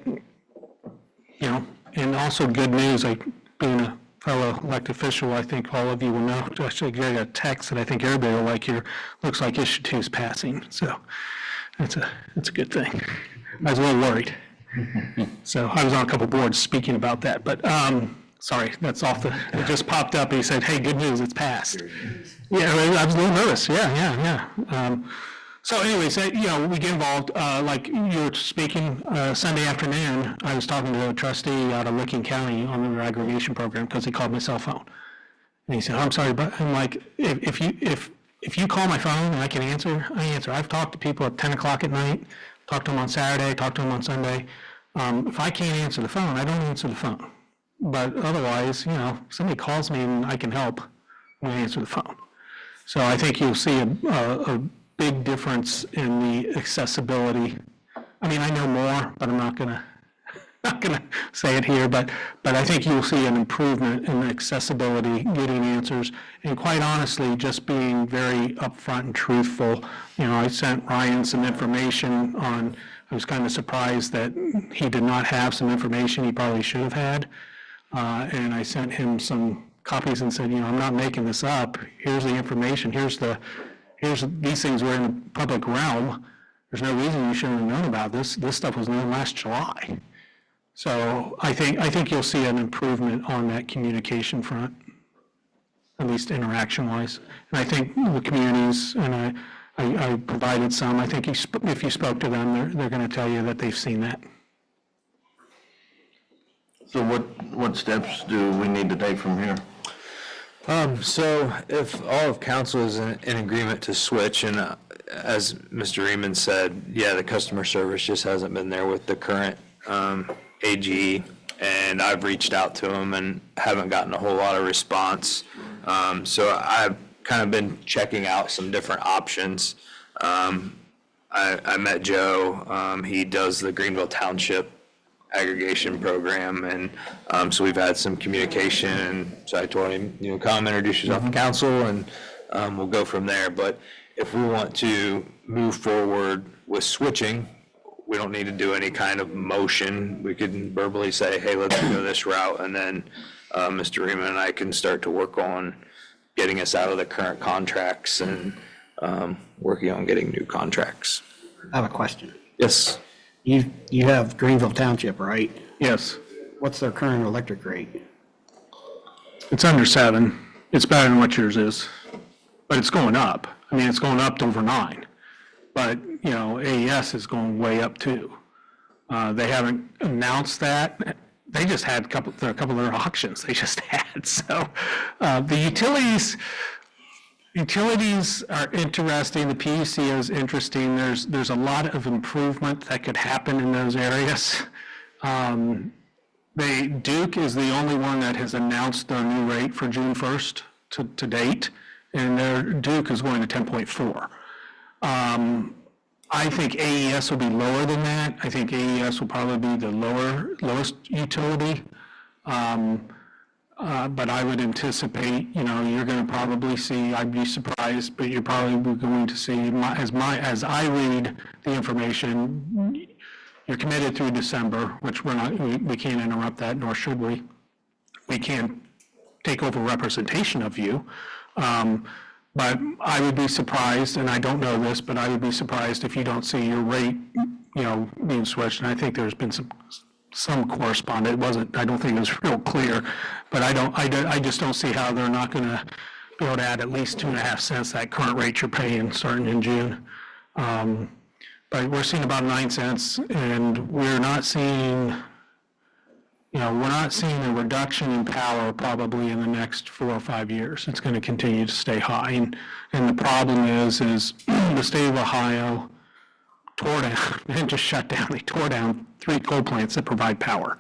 and also good news, like being a fellow elected official, I think all of you will know, actually get a text that I think everybody will like here, looks like issue 2 is passing. So that's a good thing. I was a little worried. So I was on a couple boards speaking about that, but sorry, that's it just popped up and he said, hey, good news, it's passed. Yeah, I was a little nervous, yeah. So anyways, we get involved, like you were speaking Sunday afternoon, I was talking to a trustee out of Licking County on the aggregation program because he called my cell phone. And he said, I'm sorry, but I'm like, if you call my phone and I can answer, I answer. I've talked to people at 10 o'clock at night, talked to them on Saturday, talked to them on Sunday. If I can't answer the phone, I don't answer the phone. But otherwise, if somebody calls me and I can help, I answer the phone. So I think you'll see a big difference in the accessibility. I mean, I know more, but I'm not gonna say it here, but I think you'll see an improvement in the accessibility, getting answers, and quite honestly, just being very upfront and truthful. I sent Ryan some information on, I was kind of surprised that he did not have some information he probably should have had. And I sent him some copies and said, I'm not making this up. Here's the information. These things were in the public realm. There's no reason you shouldn't have known about this. This stuff was known last July. So I think you'll see an improvement on that communication front, at least interaction-wise. And I think the communities, and I provided some, I think if you spoke to them, they're going to tell you that they've seen that. So what steps do we need to take from here? So if all of council is in agreement to switch, and as Mr. Reeman said, yeah, the customer service just hasn't been there with the current AG, and I've reached out to them and haven't gotten a whole lot of response. So I've kind of been checking out some different options. I met Joe. He does the Greenville Township aggregation program, and so we've had some communication, and so I told him, come introduce yourself to council, and we'll go from there. But if we want to move forward with switching, we don't need to do any kind of motion. We could verbally say, hey, let's go this route, and then Mr. Reeman and I can start to work on getting us out of the current contracts and working on getting new contracts. I have a question. Yes. You have Greenville Township, right? Yes. What's their current electric rate? It's under 7. It's better than what yours is, but it's going up. I mean, it's going up to over 9. But, AES is going way up too. They haven't announced that. They just had a couple of their auctions they just had. So the utilities are interesting. The PUC is interesting. There's a lot of improvement that could happen in those areas. Duke is the only one that has announced their new rate for June 1st to date, and their Duke is going to 10.4. I think AES will be lower than that. I think AES will probably be the lowest utility. But I would anticipate, you're going to probably see, I'd be surprised, but you're probably going to see, as I read the information, you're committed through December, which we can't interrupt that, nor should we. We can't take over representation of you. But I would be surprised, and I don't know this, but I would be surprised if you don't see your rate, being switched. And I think there's been some correspondence. I don't think it was real clear, but I just don't see how they're not going to be able to add at least 2.5 cents that current rate you're paying starting in June. But we're seeing about 9 cents, and we're not seeing a reduction in power probably in the next 4 or 5 years. It's going to continue to stay high, and the problem is the state of Ohio tore down and just shut down. They tore down 3 coal plants that provide power.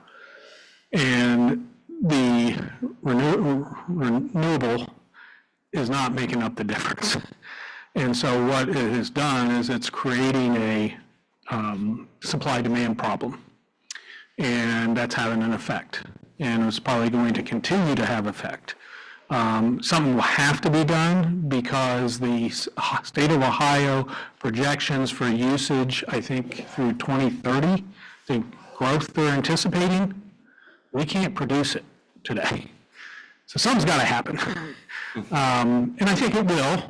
And the renewable is not making up the difference. And so what it has done is it's creating a supply-demand problem. And that's having an effect. And it's probably going to continue to have effect. Something will have to be done because the state of Ohio projections for usage, I think through 2030, the growth they're anticipating, we can't produce it today. So something's got to happen. And I think it will.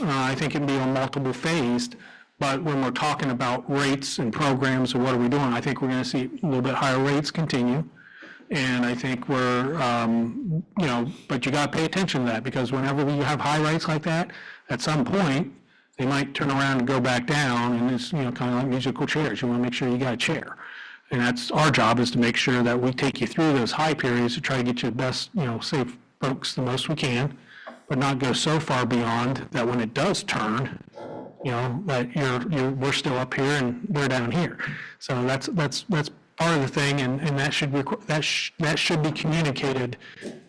I think it'll be on multiple phased. But when we're talking about rates and programs and what are we doing, I think we're going to see a little bit higher rates continue. And I think we're, but you got to pay attention to that because whenever you have high rates like that, at some point, they might turn around and go back down and it's, kind of like musical chairs. You want to make sure you got a chair. And that's our job is to make sure that we take you through those high periods to try to get you the best, save folks the most we can, but not go so far beyond that when it does turn, that we're still up here and they're down here. So that's part of the thing, and that should be communicated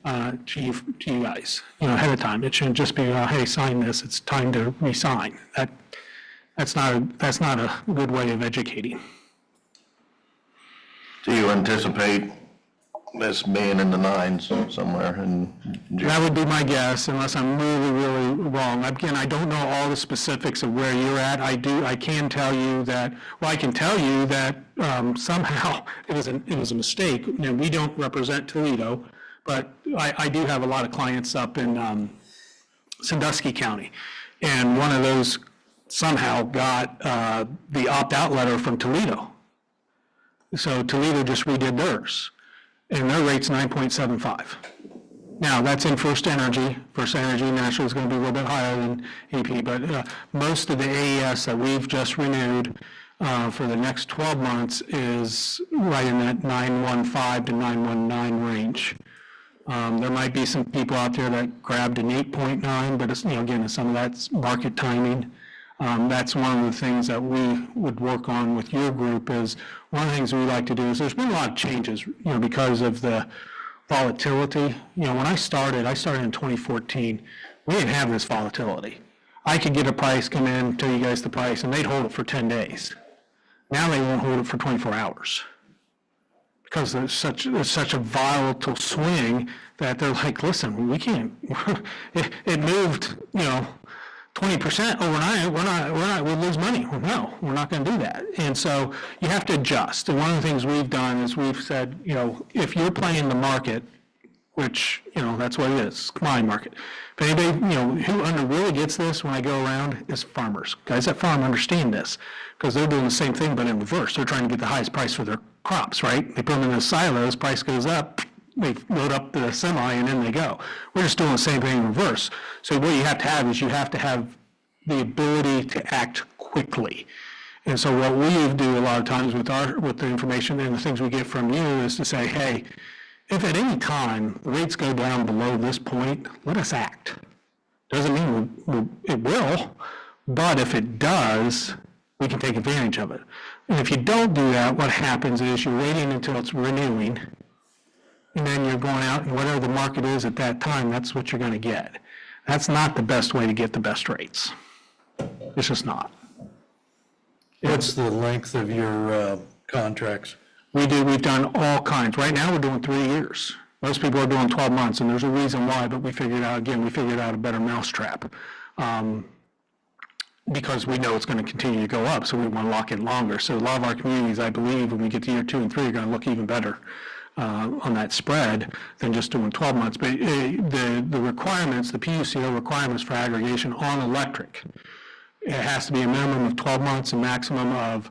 to you guys, ahead of time. It shouldn't just be, hey, sign this. It's time to re-sign. That's not a good way of educating. Do you anticipate this being in the nines somewhere? That would be my guess, unless I'm really, really wrong. Again, I don't know all the specifics of where you're at. I can tell you that somehow it was a mistake. We don't represent Toledo, but I do have a lot of clients up in Sandusky County, and one of those somehow got the opt-out letter from Toledo. So Toledo just redid theirs, and their rate's 9.75. Now, that's in First Energy. First Energy National is going to be a little bit higher than AP, but most of the AES that we've just renewed for the next 12 months is right in that 9.15 to 9.19 range. There might be some people out there that grabbed an 8.9, but it's, again, some of that's market timing. That's one of the things that we would work on with your group is one of the things we like to do is there's been a lot of changes, because of the volatility. When I started in 2014, we didn't have this volatility. I could get a price, come in, tell you guys the price, and they'd hold it for 10 days. Now they won't hold it for 24 hours because there's such a volatile swing that they're like, listen, we can't, it moved, 20% overnight, we'll lose money. Well, no, we're not going to do that. And so you have to adjust. And one of the things we've done is we've said, if you're playing the market, which, that's what it is, commodity market. If anybody, who really gets this when I go around is farmers. Guys that farm understand this because they're doing the same thing, but in reverse. They're trying to get the highest price for their crops, right? They put them in the silos, price goes up, they load up the semi and in they go. We're just doing the same thing in reverse. So what you have to have is you have to have the ability to act quickly. And so what we do a lot of times with the information and the things we get from you is to say, hey, if at any time the rates go down below this point, let us act. Doesn't mean it will, but if it does, we can take advantage of it. And if you don't do that, what happens is you're waiting until it's renewing, and then you're going out and whatever the market is at that time, that's what you're going to get. That's not the best way to get the best rates. It's just not. What's the length of your contracts? We've done all kinds. Right now, we're doing 3 years. Most people are doing 12 months, and there's a reason why, but we figured out a better mousetrap. Because we know it's going to continue to go up, so we want to lock in longer. So a lot of our communities, I believe, when we get to year 2 and 3, are going to look even better on that spread than just doing 12 months. But the requirements, the PUCO requirements for aggregation on electric, it has to be a minimum of 12 months and maximum of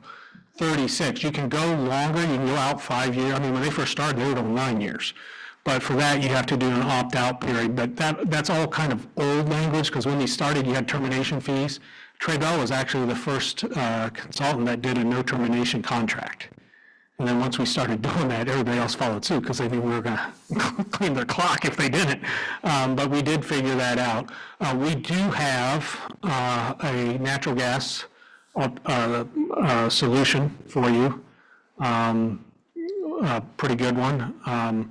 36. You can go longer, you can go out 5 years. I mean, when they first started, they were doing 9 years. But for that, you have to do an opt-out period. But that's all kind of old language, because when they started, you had termination fees. Trey Bell was actually the first consultant that did a no-termination contract. And then once we started doing that, everybody else followed suit because they knew we were going to clean their clock if they didn't. But we did figure that out. We do have a natural gas solution for you, a pretty good one.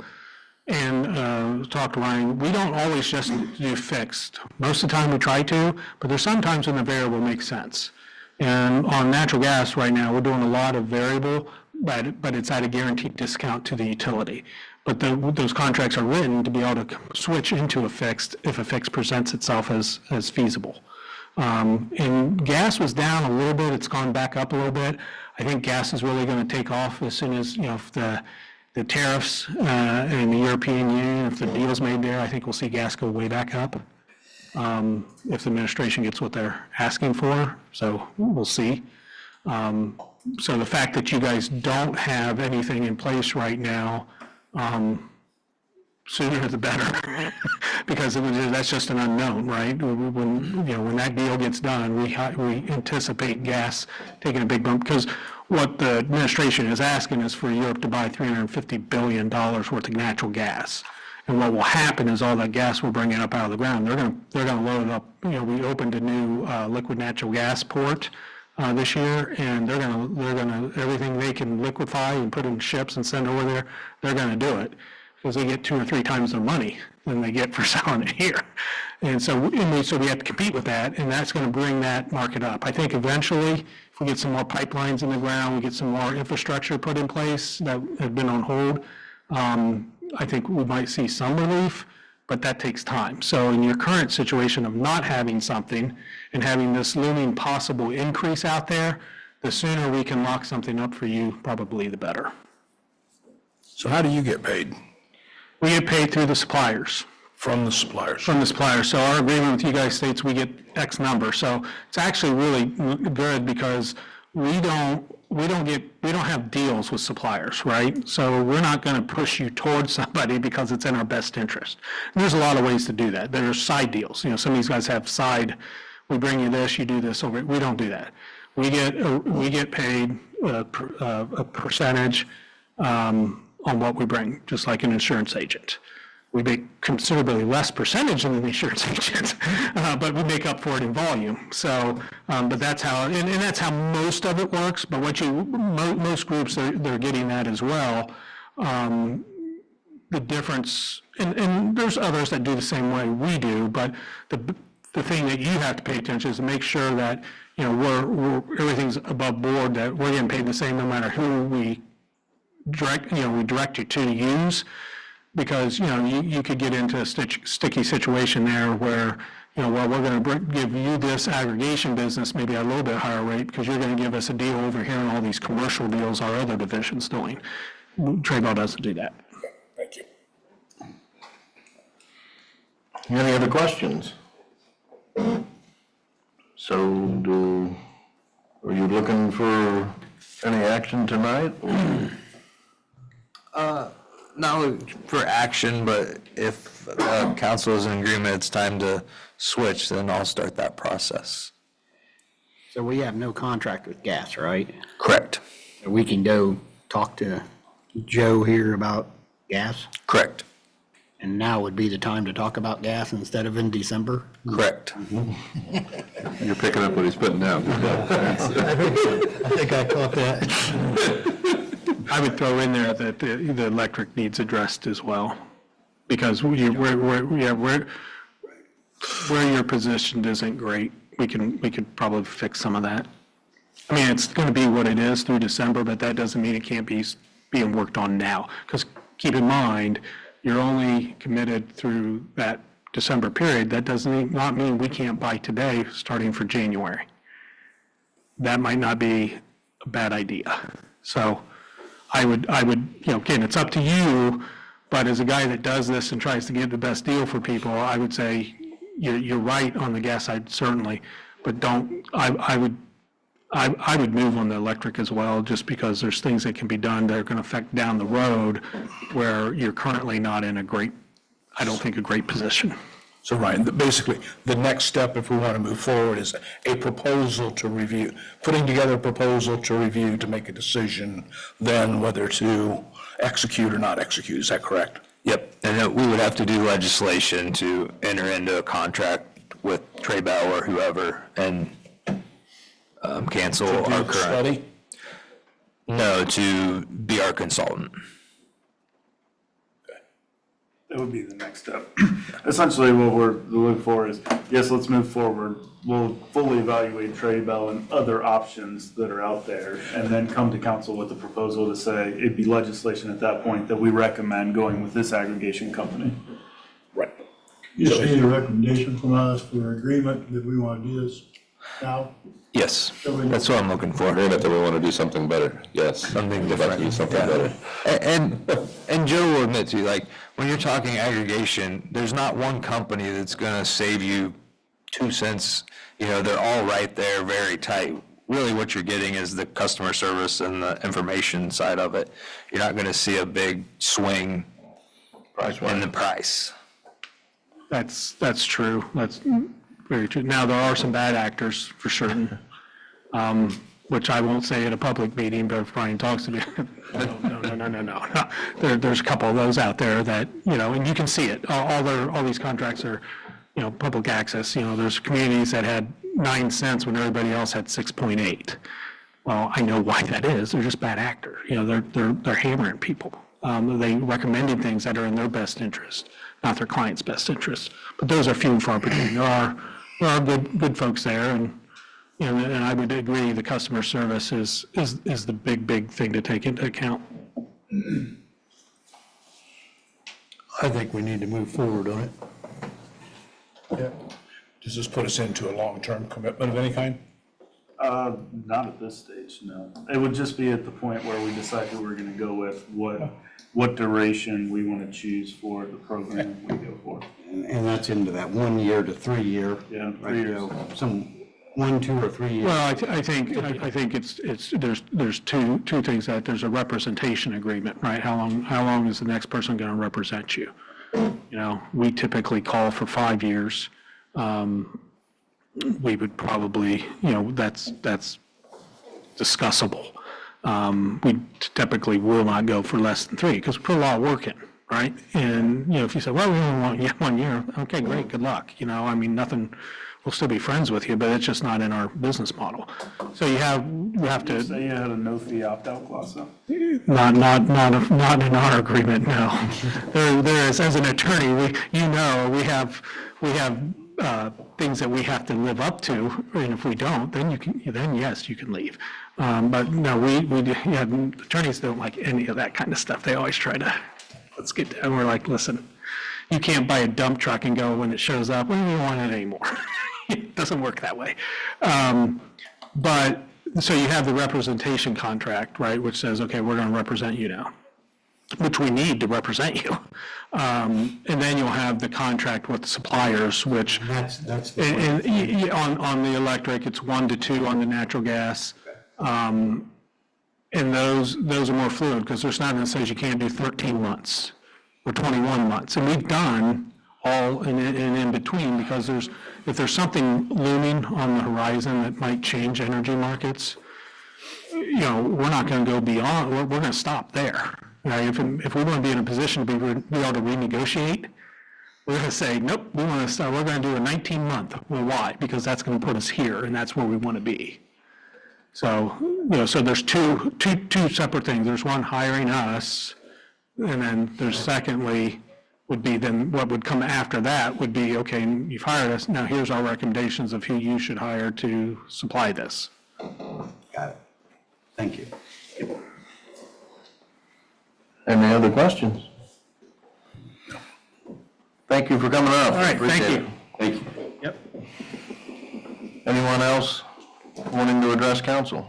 and talked to Ryan, we don't always just do fixed. Most of the time we try to, but there's sometimes when the variable makes sense. And on natural gas right now, we're doing a lot of variable, but it's at a guaranteed discount to the utility. But those contracts are written to be able to switch into a fixed if a fixed presents itself as feasible. And gas was down a little bit. It's gone back up a little bit. I think gas is really going to take off as soon as, if the tariffs in the European Union, if the deal's made there, I think we'll see gas go way back up. If the administration gets what they're asking for, so we'll see. So the fact that you guys don't have anything in place right now, sooner the better, because that's just an unknown, right? When that deal gets done, we anticipate gas taking a big bump, because what the administration is asking is for Europe to buy $350 billion worth of natural gas. And what will happen is all that gas will bring it up out of the ground. They're gonna load it up. We opened a new liquid natural gas port this year, and they're gonna everything they can liquefy and put in ships and send over there, they're gonna do it, because they get 2 or 3 times their money than they get for selling it here. And so we have to compete with that, and that's going to bring that market up. I think eventually, if we get some more pipelines in the ground, we get some more infrastructure put in place that have been on hold, I think we might see some relief, but that takes time. So in your current situation of not having something and having this looming possible increase out there, the sooner we can lock something up for you, probably the better. So how do you get paid? We get paid through the suppliers. From the suppliers? From the suppliers. So our agreement with you guys states we get X number. So it's actually really good, because we don't have deals with suppliers, right? So we're not going to push you towards somebody because it's in our best interest. And there's a lot of ways to do that. There's side deals. Some of these guys have side, we bring you this, you do this over. We don't do that. We get paid a percentage on what we bring, just like an insurance agent. We make considerably less percentage than the insurance agent, but we make up for it in volume. So, but that's how, and that's how most of it works. But most groups, they're getting that as well. The difference, and there's others that do the same way we do, but the thing that you have to pay attention is to make sure that, everything's above board, that we're getting paid the same no matter who we direct you to use. Because, you could get into a sticky situation there where, we're going to give you this aggregation business maybe at a little bit higher rate, because you're going to give us a deal over here and all these commercial deals our other division's doing. Trade-Ball doesn't do that. Thank you. Any other questions? So are you looking for any action tonight? Not only for action, but if council is in agreement, it's time to switch, then I'll start that process. So we have no contract with gas, right? Correct. We can go talk to Joe here about gas, Correct. and now would be the time to talk about gas instead of in December? Correct. You're picking up what he's putting down. I think I caught that. I would throw in there that the electric needs addressed as well, because where you're positioned isn't great. We could probably fix some of that. I mean, it's going to be what it is through December, but that doesn't mean it can't be being worked on now. Because keep in mind, you're only committed through that December period. That does not mean we can't buy today, starting for January. That might not be a bad idea. So I would, again, it's up to you, but as a guy that does this and tries to get the best deal for people, I would say you're right on the gas side, certainly, but I would move on the electric as well, just because there's things that can be done that are going to affect down the road where you're currently not in a great position. So Ryan, basically, the next step, if we want to move forward, is a proposal to review, putting together a proposal to review to make a decision, then whether to execute or not execute. Is that correct? Yep, and then we would have to do legislation to enter into a contract with Trey-Bell or whoever and cancel To do our the current. study? No, to be our consultant. That would be the next step. Essentially, what we're looking for is, yes, let's move forward. We'll fully evaluate Trade Bell and other options that are out there, and then come to council with a proposal to say, it'd be legislation at that point that we recommend going with this aggregation company. Right. You just need a recommendation from us for agreement that we want to do this now. Yes, that's what I'm looking for. Agreement that we want to do something better, yes. Something We'd like to do different. something Yeah. better. And Joe will admit to you, like, when you're talking aggregation, there's not one company that's gonna save you 2 cents. You know, they're all right there, very tight. Really what you're getting is the customer service and the information side of it. You're not gonna see a big swing in the price. That's true. That's very true. Now, there are some bad actors for certain, which I won't say at a public meeting, but if Brian talks to me, no. There's a couple of those out there that, you know, and you can see it. All these contracts are, you know, public access. You know, there's communities that had 9 cents when everybody else had 6.8. Well, I know why that is. They're just bad actors. You know, they're hammering people. They recommending things that are in their best interest, not their client's best interest. But those are few and far between. There are good folks there, and you know, and I would agree the customer service is the big thing to take into account. I think we need to move forward on it. Yeah. Does this put us into a long-term commitment of any kind? Not at this stage, no. It would just be at the point where we decide who we're gonna go with, what duration we wanna choose for the program we go for. And that's into that 1 year to 3 year. Yeah, 3 right, years. Joe? Some 1, 2, or 3 years. Well, I think it's there's two things that there's a representation agreement, right? How long is the next person going to represent you? You know, we typically call for 5 years. We would probably, you know, that's discussable. We typically will not go for less than 3 because we put a lot of work in, right? And, you know, if you say, well, we only want 1 year, okay, great, good luck. You know, I mean, nothing, we'll still be friends with you, but it's just not in our business model. So you have to. Say you had a no-fee opt-out clause, though? Not in our agreement, no. There is, as an attorney, we have things that we have to live up to, and if we don't, then yes, you can leave. But no, attorneys don't like any of that kind of stuff. They always try to, let's get down. We're like, listen, you can't buy a dump truck and go when it shows up, we don't want it anymore. It doesn't work that way. But, so you have the representation contract, right, which says, okay, we're going to represent you now, which we need to represent you. And then you'll have the contract with the suppliers, which, That's the on the electric, it's 1 to 2 on the natural gas. And those are more fluid, because there's nothing that says you can't do 13 months or 21 months. And we've done all in between, because if there's something looming on the horizon that might change energy markets, you know, we're not going to go beyond, we're going to stop there. Right? If we want to be in a position to be able to renegotiate, we're going to say, nope, we're going to do a 19-month. Well, why? Because that's going to put us here, and that's where we want to be. So, you know, so there's two separate things. There's one, hiring us, and then there's secondly, would be then what would come after that would be, okay, you've hired us, now here's our recommendations of who you should hire to supply this. Got it. Thank you. Any other questions? Thank you for coming up. All right, thank Appreciate you. it. Thank you. Yep. Anyone else wanting to address council?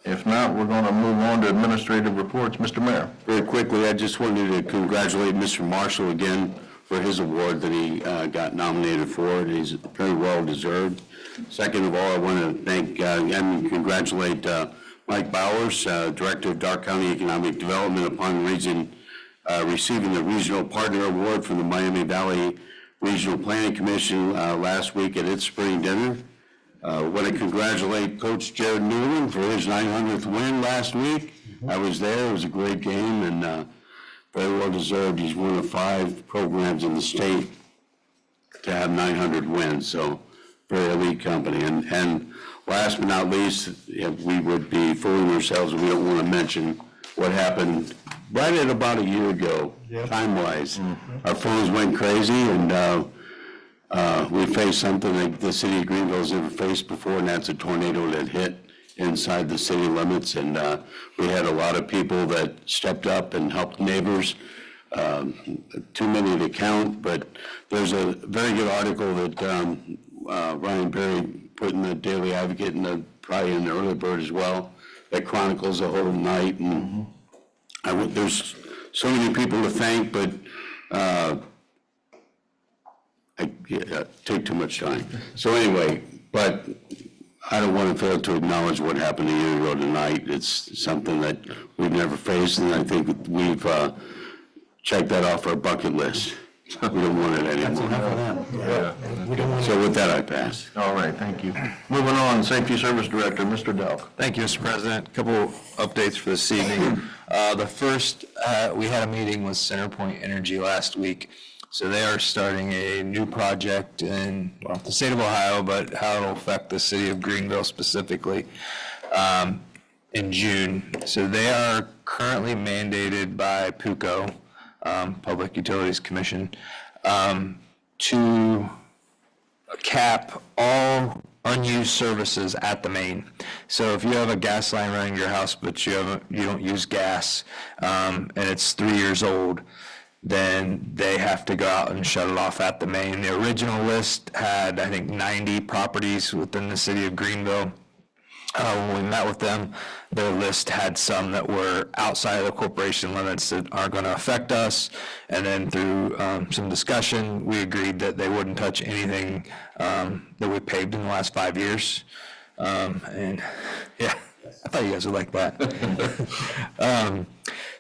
If not, we're going to move on to administrative reports. Mr. Mayor. Very quickly, I just wanted to congratulate Mr. Marshall again for his award that he got nominated for, and he's very well deserved. Second of all, I want to thank and congratulate Mike Bowers, Director of Dark County Economic Development, upon receiving the Regional Partner Award from the Miami Valley Regional Planning Commission last week at its spring dinner. I want to congratulate Coach Jared Newland for his 900th win last week. I was there. It was a great game, and very well deserved. He's one of 5 programs in the state to have 900 wins, so very elite company. And last but not least, we would be fooling ourselves if we don't want to mention what happened right at about a year ago, time-wise, our phones went crazy, and we faced something that the city of Greenville's never faced before, and that's a tornado that hit inside the city limits, and we had a lot of people that stepped up and helped neighbors. Too many to count, but there's a very good article that Ryan Perry put in the Daily Advocate and probably in the Early Bird as well, that chronicles the whole night, and there's so many people to thank, but I take too much time. So anyway, but I don't want to fail to acknowledge what happened a year ago tonight. It's something that we've never faced, and I think we've checked that off our bucket list. We don't want it anymore. So with that, I pass. All right, thank you. Moving on, Safety Service Director, Mr. Delk. Thank you, Mr. President. A couple updates for this evening. The first, we had a meeting with CenterPoint Energy last week. So they are starting a new project in, well, the state of Ohio, but how it'll affect the city of Greenville specifically in June. So they are currently mandated by PUCO, Public Utilities Commission, to cap all unused services at the main. So if you have a gas line running to your house, but you don't use gas, and it's 3 years old, then they have to go out and shut it off at the main. The original list had, I think, 90 properties within the city of Greenville. When we met with them, their list had some that were outside of the corporation limits that aren't going to affect us. And then through some discussion, we agreed that they wouldn't touch anything that we paved in the last 5 years. And yeah, I thought you guys would like that.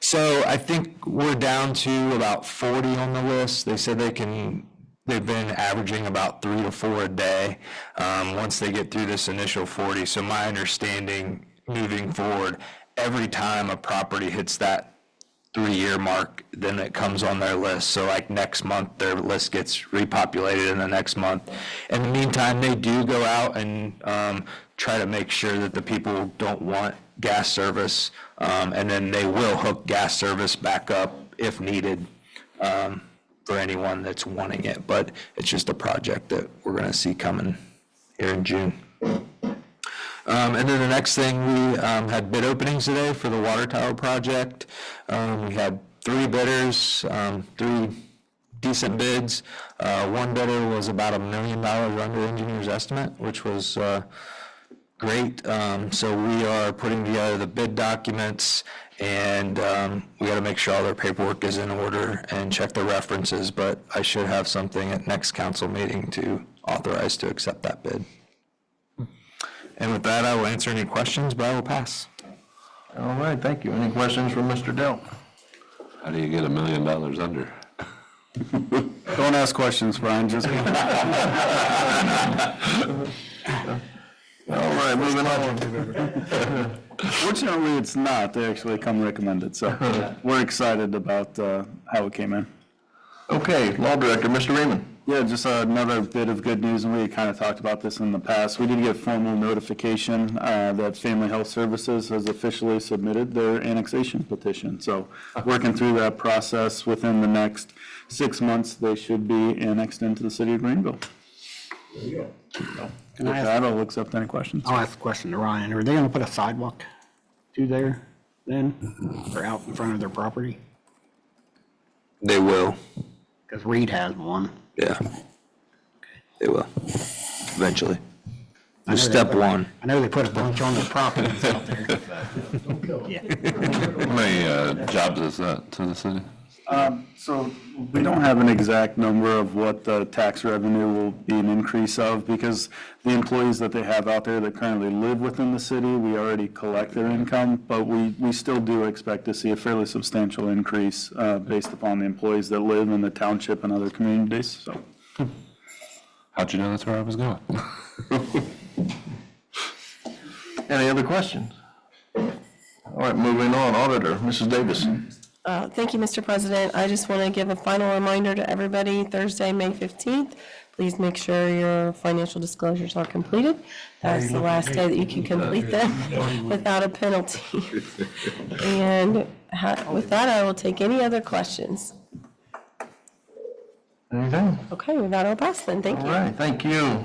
So I think we're down to about 40 on the list. They said they've been averaging about 3 to 4 a day once they get through this initial 40. So my understanding moving forward, every time a property hits that 3-year mark, then it comes on their list. So like next month, their list gets repopulated in the next month. In the meantime, they do go out and try to make sure that the people don't want gas service, and then they will hook gas service back up if needed for anyone that's wanting it. But it's just a project that we're going to see coming here in June. And then the next thing, we had bid openings today for the water tower project. We had 3 bidders, 3 decent bids. One bidder was about $1 million under engineer's estimate, which was great. So we are putting together the bid documents, and we got to make sure all their paperwork is in order and check the references, but I should have something at next council meeting to authorize to accept that bid. And with that, I will answer any questions, but I will pass. All right, thank you. Any questions for Mr. Delk? How do you get $1 million under? Don't ask questions, Brian, just. All right, moving on. Fortunately, it's not. They actually come recommended, so we're excited about how it came in. Okay, Law Director, Mr. Raymond. Yeah, just another bit of good news, and we kind of talked about this in the past. We did get formal notification that Family Health Services has officially submitted their annexation petition. So working through that process, within the next 6 months, they should be annexed into the city of Greenville. Can I With ask- that, I'll accept any questions. I'll ask a question to Ryan. Are they gonna put a sidewalk through there then, or out in front of their property? They will. Because Reed has one. Yeah. They will. Eventually. I know they Step put- one. I know they put a bunch on their properties out there. Yeah. How many jobs is that to the city? So we don't have an exact number of what the tax revenue will be an increase of, because the employees that they have out there that currently live within the city, we already collect their income, but we still do expect to see a fairly substantial increase based upon the employees that live in the township and other communities, so. How'd you know that's where I was going? Any other questions? All right, moving on. Auditor, Mrs. Davis. Thank you, Mr. President. I just want to give a final reminder to everybody, Thursday, May 15th. Please make sure your financial disclosures are completed. That's the last day that you can complete them without a penalty. And with that, I will take any other questions. Anything? Okay, with that, I'll pass then. Thank you. All right, thank you.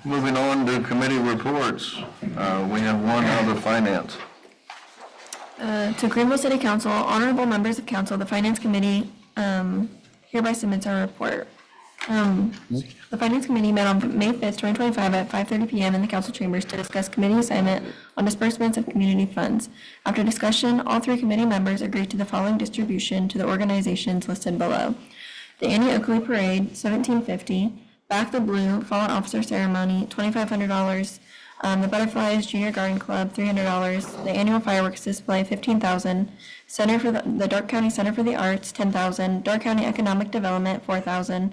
Moving on to committee reports. We have one out of finance. To Greenville City Council, honorable members of council, the Finance Committee hereby submits our report. The Finance Committee met on May 5th, 2025 at 5:30 PM in the council chambers to discuss committee assignment on disbursements of community funds. After discussion, all three committee members agreed to the following distribution to the organizations listed below. The Annie Oakley Parade, $17.50. Back the Blue Fallen Officer Ceremony, $2,500. The Butterflies Junior Garden Club, $300. The Annual Fireworks Display, $15,000. Center for the Dark County Center for the Arts, $10,000. Dark County Economic Development, $4,000.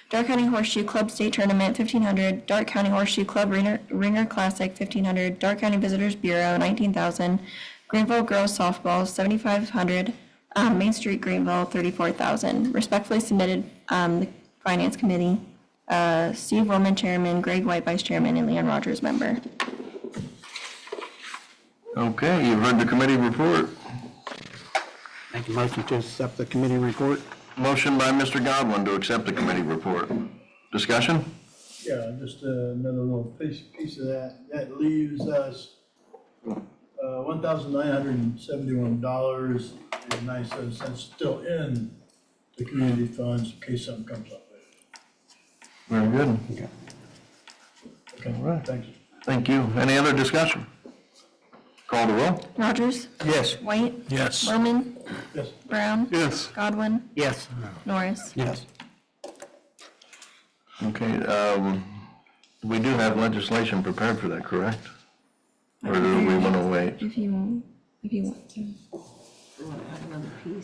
Dark County Horseshoe Club State Tournament, $1,500. Dark County Horseshoe Club Ringer Classic, $1,500. Dark County Visitors Bureau, $19,000. Greenville Girls Softball, $7,500. Main Street Greenville, $34,000. Respectfully submitted, the Finance Committee. Steve Roman, Chairman, Greg White, Vice Chairman, and Leon Rogers, Member. Okay, you've heard the committee report. Make a motion to accept the committee report. Motion by Mr. Godwin to accept the committee report. Discussion? Yeah, just another little piece of that. That leaves us $1,971.97 still in the community funds in case something comes up later. Very good. Okay, all right, thanks. Thank you. Any other discussion? Call the roll. Rogers? Yes. White? Yes. Roman? Yes. Brown? Yes. Godwin? Yes. Norris? Yes. Okay, we do have legislation prepared for that, correct? Or do we want to wait? If you want to.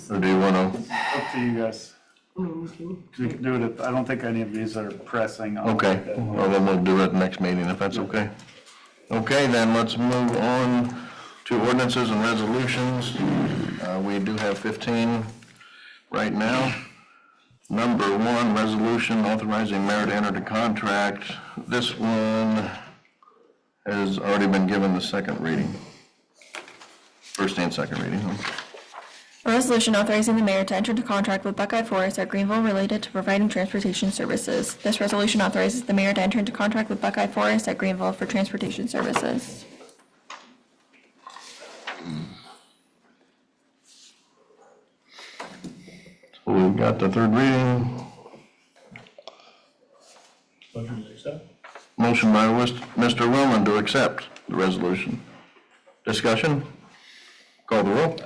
Or do you want to? Up to you guys. We can do it, I don't think any of these are pressing. Okay, well, then we'll do it next meeting if that's okay. Okay, then let's move on to ordinances and resolutions. We do have 15 right now. Number 1, resolution authorizing mayor to enter the contract. This one has already been given the second reading. First and second reading. A resolution authorizing the mayor to enter into contract with Buckeye Forest at Greenville related to providing transportation services. This resolution authorizes the mayor to enter into contract with Buckeye Forest at Greenville for transportation services. So we've got the third reading. Motion to accept? Motion by Mr. Roman to accept the resolution. Discussion? Call the roll.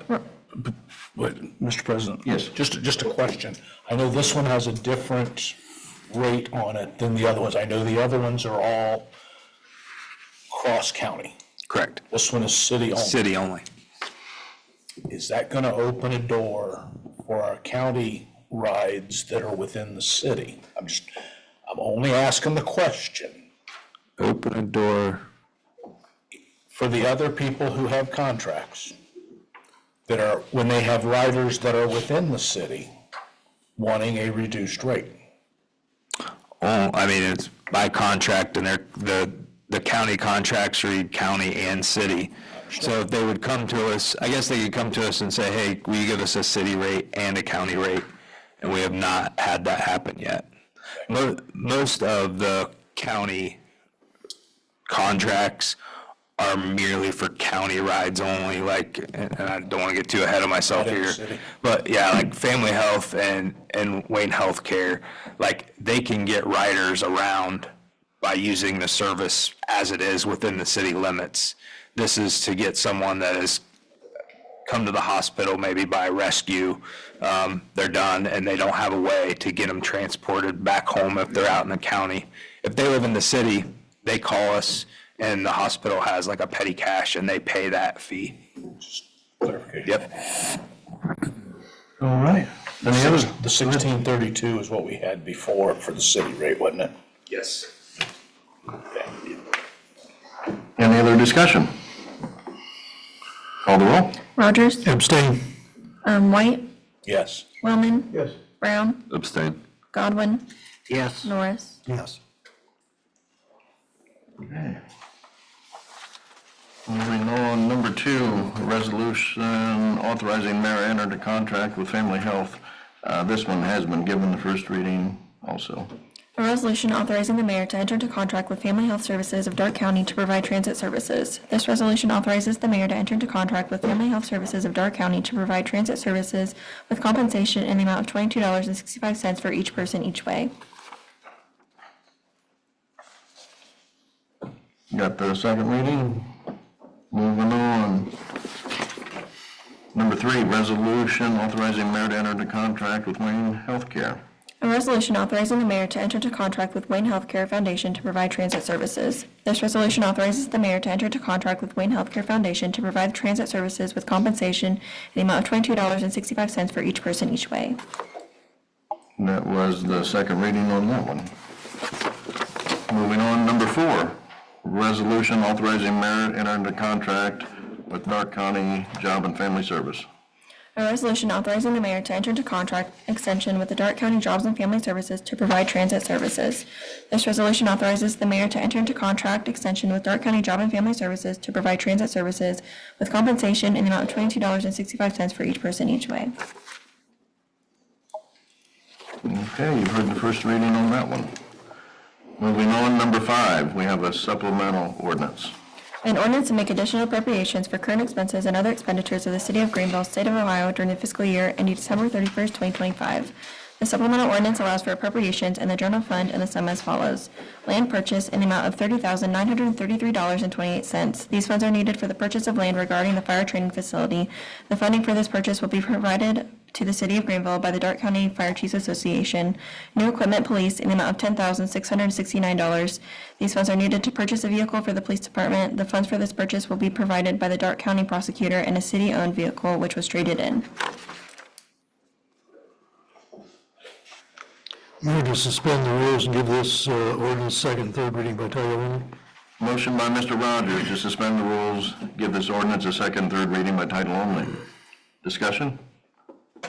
Wait, Mr. President? Yes. Just a question. I know this one has a different rate on it than the other ones. I know the other ones are all cross-county. Correct. This one is city only. City only. Is that going to open a door for our county rides that are within the city? I'm only asking the question. Open a door. For the other people who have contracts, that are, when they have riders that are within the city, wanting a reduced rate. Oh, I mean, it's by contract, and the county contracts read county and city. So if they would come to us, I guess they could come to us and say, hey, will you give us a city rate and a county rate? And we have not had that happen yet. Most of the county contracts are merely for county rides only, like, and I don't want to get too ahead of myself here, but yeah, like Family Health and Wayne Healthcare, like, they can get riders around by using the service as it is within the city limits. This is to get someone that has come to the hospital, maybe by rescue, they're done, and they don't have a way to get them transported back home if they're out in the county. If they live in the city, they call us, and the hospital has like a petty cash, and they pay that fee. Clarification. Yep. All right. The 1632 is what we had before for the city rate, wasn't it? Yes. Any other discussion? Call the roll. Rogers? Abstain. White, Yes. Wellman, Yes. Brown, Abstain. Godwin, Yes. Norris. Yes. Okay. Moving on, number 2, resolution authorizing mayor to enter into contract with Family Health. This one has been given the first reading also. A resolution authorizing the mayor to enter into contract with Family Health Services of Dark County to provide transit services. This resolution authorizes the mayor to enter into contract with Family Health Services of Dark County to provide transit services with compensation in the amount of $22.65 for each person each way. Got the second reading? Moving on. Number 3, resolution authorizing mayor to enter into contract with Wayne Healthcare. A resolution authorizing the mayor to enter into contract with Wayne Healthcare Foundation to provide transit services. This resolution authorizes the mayor to enter into contract with Wayne Healthcare Foundation to provide transit services with compensation in the amount of $22.65 for each person each way. That was the second reading on that one. Moving on, number 4, resolution authorizing mayor to enter into contract with Dark County Job and Family Service. A resolution authorizing the mayor to enter into contract extension with the Dark County Jobs and Family Services to provide transit services. This resolution authorizes the mayor to enter into contract extension with Dark County Job and Family Services to provide transit services with compensation in the amount of $22.65 for each person each way. Okay, you've heard the first reading on that one. Moving on, number 5, we have a supplemental ordinance. An ordinance to make additional appropriations for current expenses and other expenditures of the City of Greenville, State of Ohio during the fiscal year ending December 31st, 2025. The supplemental ordinance allows for appropriations in the general fund and the sum as follows. Land purchase in the amount of $30,933.28. These funds are needed for the purchase of land regarding the fire training facility. The funding for this purchase will be provided to the City of Greenville by the Dark County Fire Chiefs Association. New equipment police in the amount of $10,669. These funds are needed to purchase a vehicle for the police department. The funds for this purchase will be provided by the Dark County prosecutor and a city-owned vehicle which was traded in. Move to suspend the rules and give this ordinance second and third reading by title only. Motion by Mr. Rogers to suspend the rules, give this ordinance a second and third reading by title only. Discussion?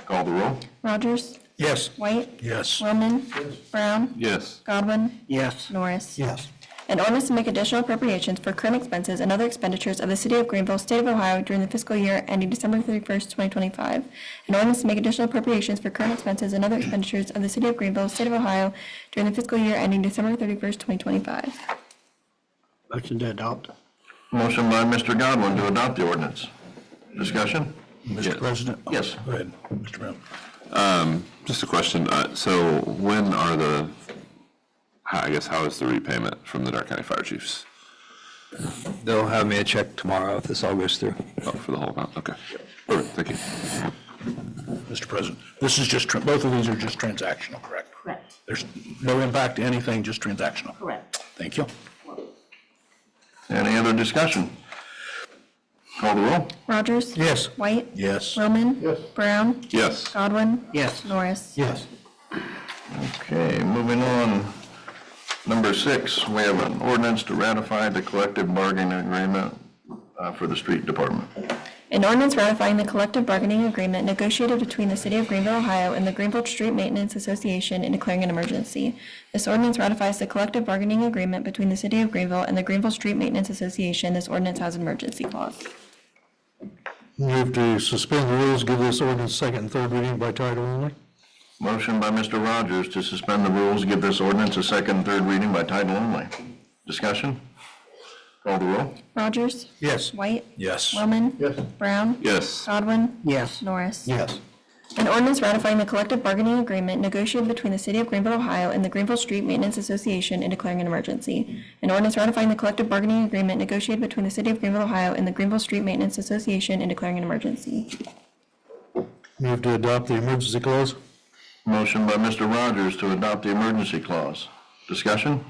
Call the roll. Rogers? Yes. White? Yes. Wellman? Brown? Yes. Godwin? Yes. Norris? Yes. An ordinance to make additional appropriations for current expenses and other expenditures of the City of Greenville, State of Ohio during the fiscal year ending December 31st, 2025. An ordinance to make additional appropriations for current expenses and other expenditures of the City of Greenville, State of Ohio during the fiscal year ending December 31st, 2025. Motion to adopt. Motion by Mr. Godwin to adopt the ordinance. Discussion? Mr. President? Yes. Go ahead, Mr. Brown. Just a question. So when are I guess, how is the repayment from the Dark County Fire Chiefs? They'll have me a check tomorrow if this all goes through. Oh, for the whole amount? Okay. Perfect, thank you. Mr. President, this is just, both of these are just transactional, correct? Correct. There's no impact to anything, just transactional. Correct. Thank you. Any other discussion? Call the roll. Rogers? Yes. White? Yes. Wellman? Yes. Brown? Yes. Godwin? Yes. Norris? Yes. Okay, moving on. Number 6, we have an ordinance to ratify the collective bargaining agreement for the street department. An ordinance ratifying the collective bargaining agreement negotiated between the City of Greenville, Ohio and the Greenville Street Maintenance Association and declaring an emergency. This ordinance ratifies the collective bargaining agreement between the City of Greenville and the Greenville Street Maintenance Association. This ordinance has an emergency clause. Move to suspend the rules, give this ordinance second and third reading by title only. Motion by Mr. Rogers to suspend the rules, give this ordinance a second and third reading by title only. Discussion? Call the roll. Rogers? Yes. White? Yes. Wellman? Yes. Brown? Yes. Godwin? Yes. Norris? Yes. An ordinance ratifying the collective bargaining agreement negotiated between the City of Greenville, Ohio and the Greenville Street Maintenance Association and declaring an emergency. An ordinance ratifying the collective bargaining agreement negotiated between the City of Greenville, Ohio and the Greenville Street Maintenance Association and declaring an emergency. Move to adopt the emergency clause. Motion by Mr. Rogers to adopt the emergency clause. Discussion?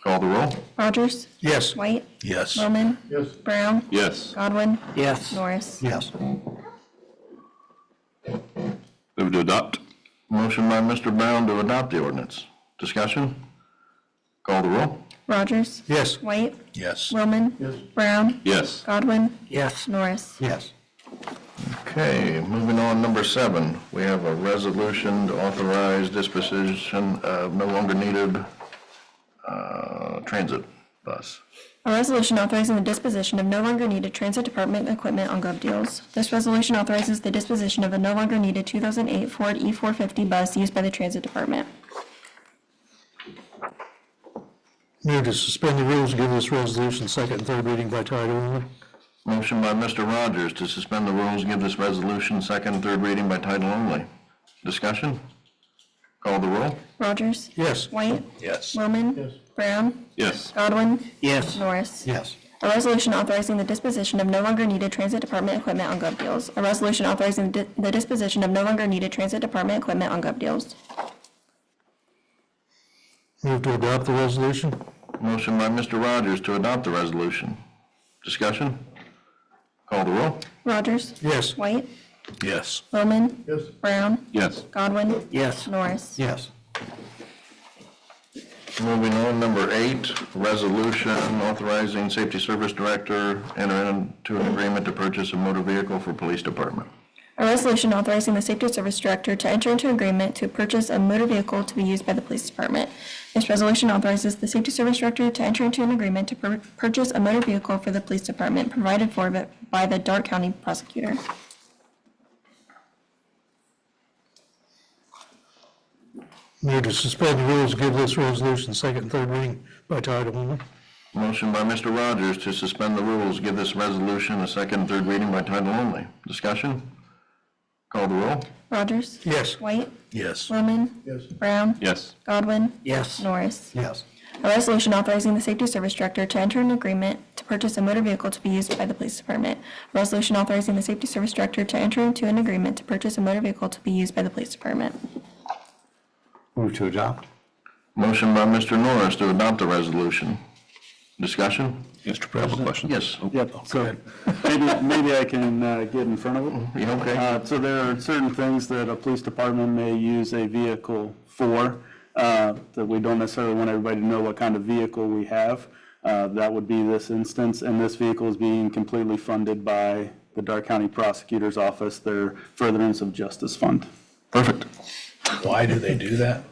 Call the roll. Rogers? Yes. White? Yes. Wellman? Yes. Brown? Yes. Godwin? Yes. Norris? Yes. Move to adopt? Motion by Mr. Brown to adopt the ordinance. Discussion? Call the roll. Rogers? Yes. White? Yes. Wellman? Yes. Brown? Yes. Godwin? Yes. Norris? Yes. Okay, moving on, number 7, we have a resolution to authorize disposition of no longer needed transit bus. A resolution authorizing the disposition of no longer needed transit department equipment on GovDeals. This resolution authorizes the disposition of a no longer needed 2008 Ford E450 bus used by the transit department. Move to suspend the rules, give this resolution second and third reading by title only. Motion by Mr. Rogers to suspend the rules, give this resolution second and third reading by title only. Discussion? Call the roll? Rogers? Yes. White? Yes. Wilman? Yes. Brown? Yes. Godwin? Yes. Norris? Yes. A resolution authorizing the disposition of no longer needed transit department equipment on GovDeals. A resolution authorizing the disposition of no longer needed transit department equipment on GovDeals. Move to adopt the resolution. Motion by Mr. Rogers to adopt the resolution. Discussion? Call the roll? Rogers? Yes. White? Yes. Wilman? Yes. Brown? Yes. Godwin? Yes. Norris? Yes. Moving on, number 8, resolution authorizing safety service director enter into an agreement to purchase a motor vehicle for police department. A resolution authorizing the safety service director to enter into agreement to purchase a motor vehicle to be used by the police department. This resolution authorizes the safety service director to enter into an agreement to purchase a motor vehicle for the police department provided for by the Darke County prosecutor. Move to suspend the rules, give this resolution second and third reading by title only. Motion by Mr. Rogers to suspend the rules, give this resolution a second and third reading by title only. Discussion? Call the roll? Rogers? Yes. White? Yes. Wilman? Yes. Brown? Yes. Godwin? Yes. Norris? Yes. A resolution authorizing the safety service director to enter an agreement to purchase a motor vehicle to be used by the police department. A resolution authorizing the safety service director to enter into an agreement to purchase a motor vehicle to be used by the police department. Move to adopt. Motion by Mr. Norris to adopt the resolution. Discussion? Mr. President? Question? Yes. Yep, so maybe I can get in front of it. Yeah, okay. So there are certain things that a police department may use a vehicle for, that we don't necessarily want everybody to know what kind of vehicle we have. That would be this instance, and this vehicle is being completely funded by the Darke County Prosecutor's Office, their Furtherance of Justice Fund. Perfect. Why do they do that?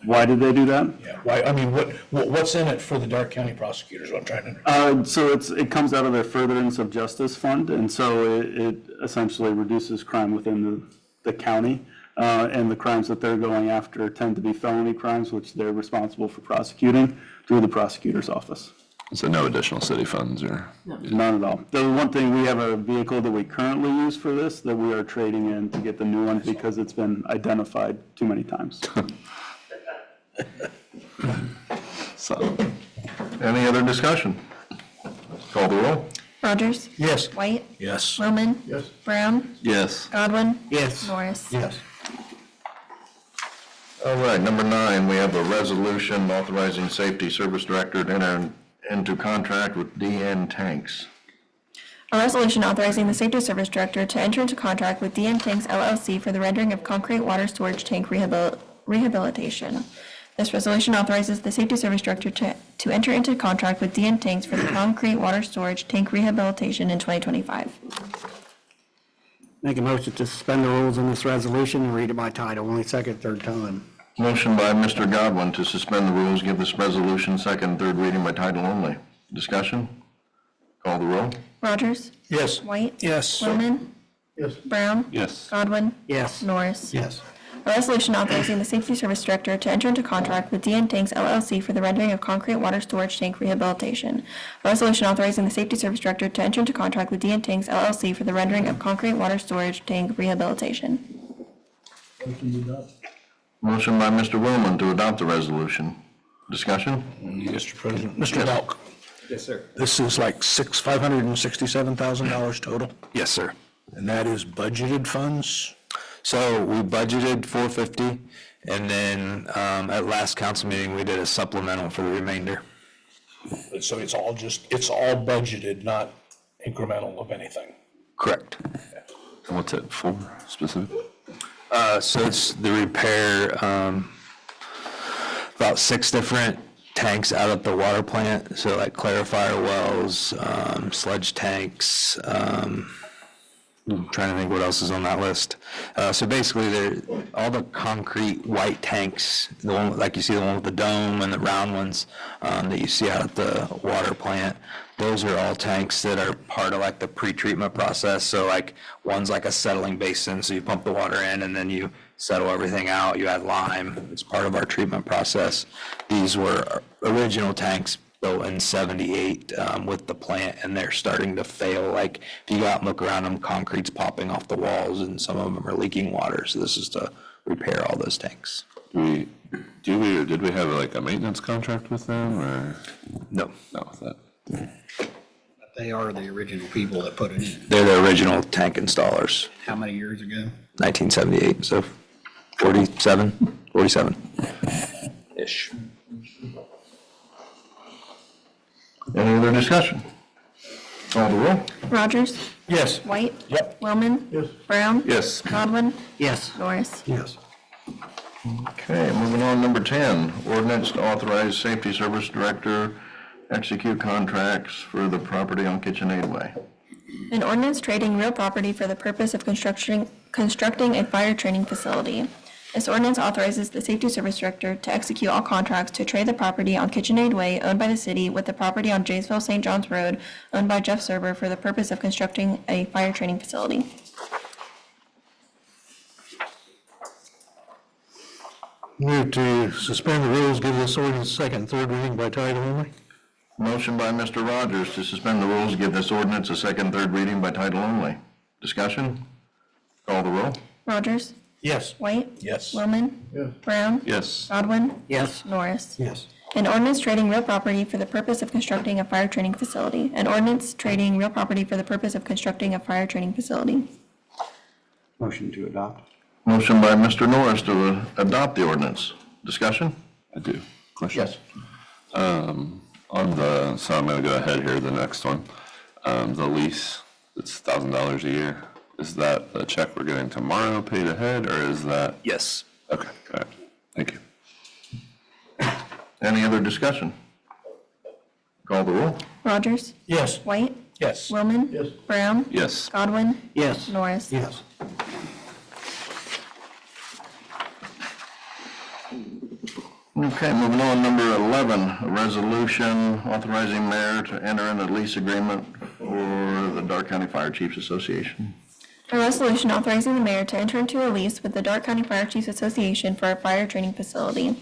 Why did they do that? Yeah, why, I mean, what's in it for the Darke County prosecutors, what I'm trying to. So it comes out of their Furtherance of Justice Fund, and so it essentially reduces crime within the county. And the crimes that they're going after tend to be felony crimes, which they're responsible for prosecuting through the prosecutor's office. So no additional city funds or? None at all. The one thing, we have a vehicle that we currently use for this that we are trading in to get the new one because it's been identified too many times. So, Any other discussion? Call the roll? Rogers? Yes. White? Yes. Wilman? Yes. Brown? yes. Godwin? Yes. Norris? Yes. All right, number 9, we have a resolution authorizing safety service director to enter into contract with DN Tanks. A resolution authorizing the safety service director to enter into contract with DM Tanks LLC for the rendering of concrete water storage tank rehabilitation. This resolution authorizes the safety service director to enter into contract with DM Tanks for the concrete water storage tank rehabilitation in 2025. Make a motion to suspend the rules on this resolution and read it by title only, second, third time. Motion by Mr. Godwin to suspend the rules, give this resolution second and third reading by title only. Discussion? Call the roll? Rogers? Yes. White? Yes. Wilman? Yes. Brown? Yes. Godwin? Yes. Norris? Yes. A resolution authorizing the safety service director to enter into contract with DN Tanks LLC for the rendering of concrete water storage tank rehabilitation. A resolution authorizing the safety service director to enter into contract with DN Tanks LLC for the rendering of concrete water storage tank rehabilitation. Motion to adopt. Motion by Mr. Willman to adopt the resolution. Discussion? Mr. President. Mr. Belk. Yes, sir. This is like $567,000 total, Yes, sir. and that is budgeted funds? So we budgeted 450, and then at last council meeting, we did a supplemental for the remainder. So it's all budgeted, not incremental of anything? Correct. And what's it for specifically? So it's the repair, about 6 different tanks out at the water plant, so like clarifier wells, sludge tanks, I'm trying to think what else is on that list. So basically, all the concrete white tanks, the one, like you see the one with the dome and the round ones that you see out at the water plant, those are all tanks that are part of like the pre-treatment process. So like one's like a settling basin, so you pump the water in and then you settle everything out, you add lime. It's part of our treatment process. These were original tanks built in 78 with the plant, and they're starting to fail. Like if you go out and look around them, concrete's popping off the walls and some of them are leaking water. So this is to repair all those tanks. Did we have like a maintenance contract with them or? No. Not with that. But they are the original people that put it in. They're the original tank installers, How many years ago? 1978, so 47-ish. Any other discussion? Call the roll. Rogers? Yes. White? Yep. Wellman? Yes. Brown? Yes. Godwin? Yes. Norris? Yes. Okay, moving on, number 10, ordinance to authorize safety service director execute contracts for the property on KitchenAid Way. An ordinance trading real property for the purpose of constructing a fire training facility. This ordinance authorizes the safety service director to execute all contracts to trade the property on KitchenAid Way owned by the city with the property on Jaysville St. John's Road owned by Jeff Serber for the purpose of constructing a fire training facility. Move to suspend the rules, give this ordinance second and third reading by title only. Motion by Mr. Rogers to suspend the rules, give this ordinance a second, third reading by title only. Discussion? Call the roll. Rogers? Yes. White? Yes. Wellman? Yes. Brown? Yes. Godwin? Yes. Norris? Yes. An ordinance trading real property for the purpose of constructing a fire training facility. An ordinance trading real property for the purpose of constructing a fire training facility. Motion to adopt. Motion by Mr. Norris to adopt the ordinance. Discussion? I do. Question? Yes. So I'm gonna go ahead here, the next one. The lease, it's $1,000 a year. Is that a check we're getting tomorrow paid ahead, or is that? Yes. Okay, all right. Thank you. Any other discussion? Call the roll. Rogers? Yes. White? Yes. Wellman? Yes. Brown? Yes. Godwin? Yes. Norris? Yes. Okay, moving on, number 11, a resolution authorizing mayor to enter in a lease agreement for the Dark County Fire Chiefs Association. A resolution authorizing the mayor to enter into a lease with the Dark County Fire Chiefs Association for a fire training facility.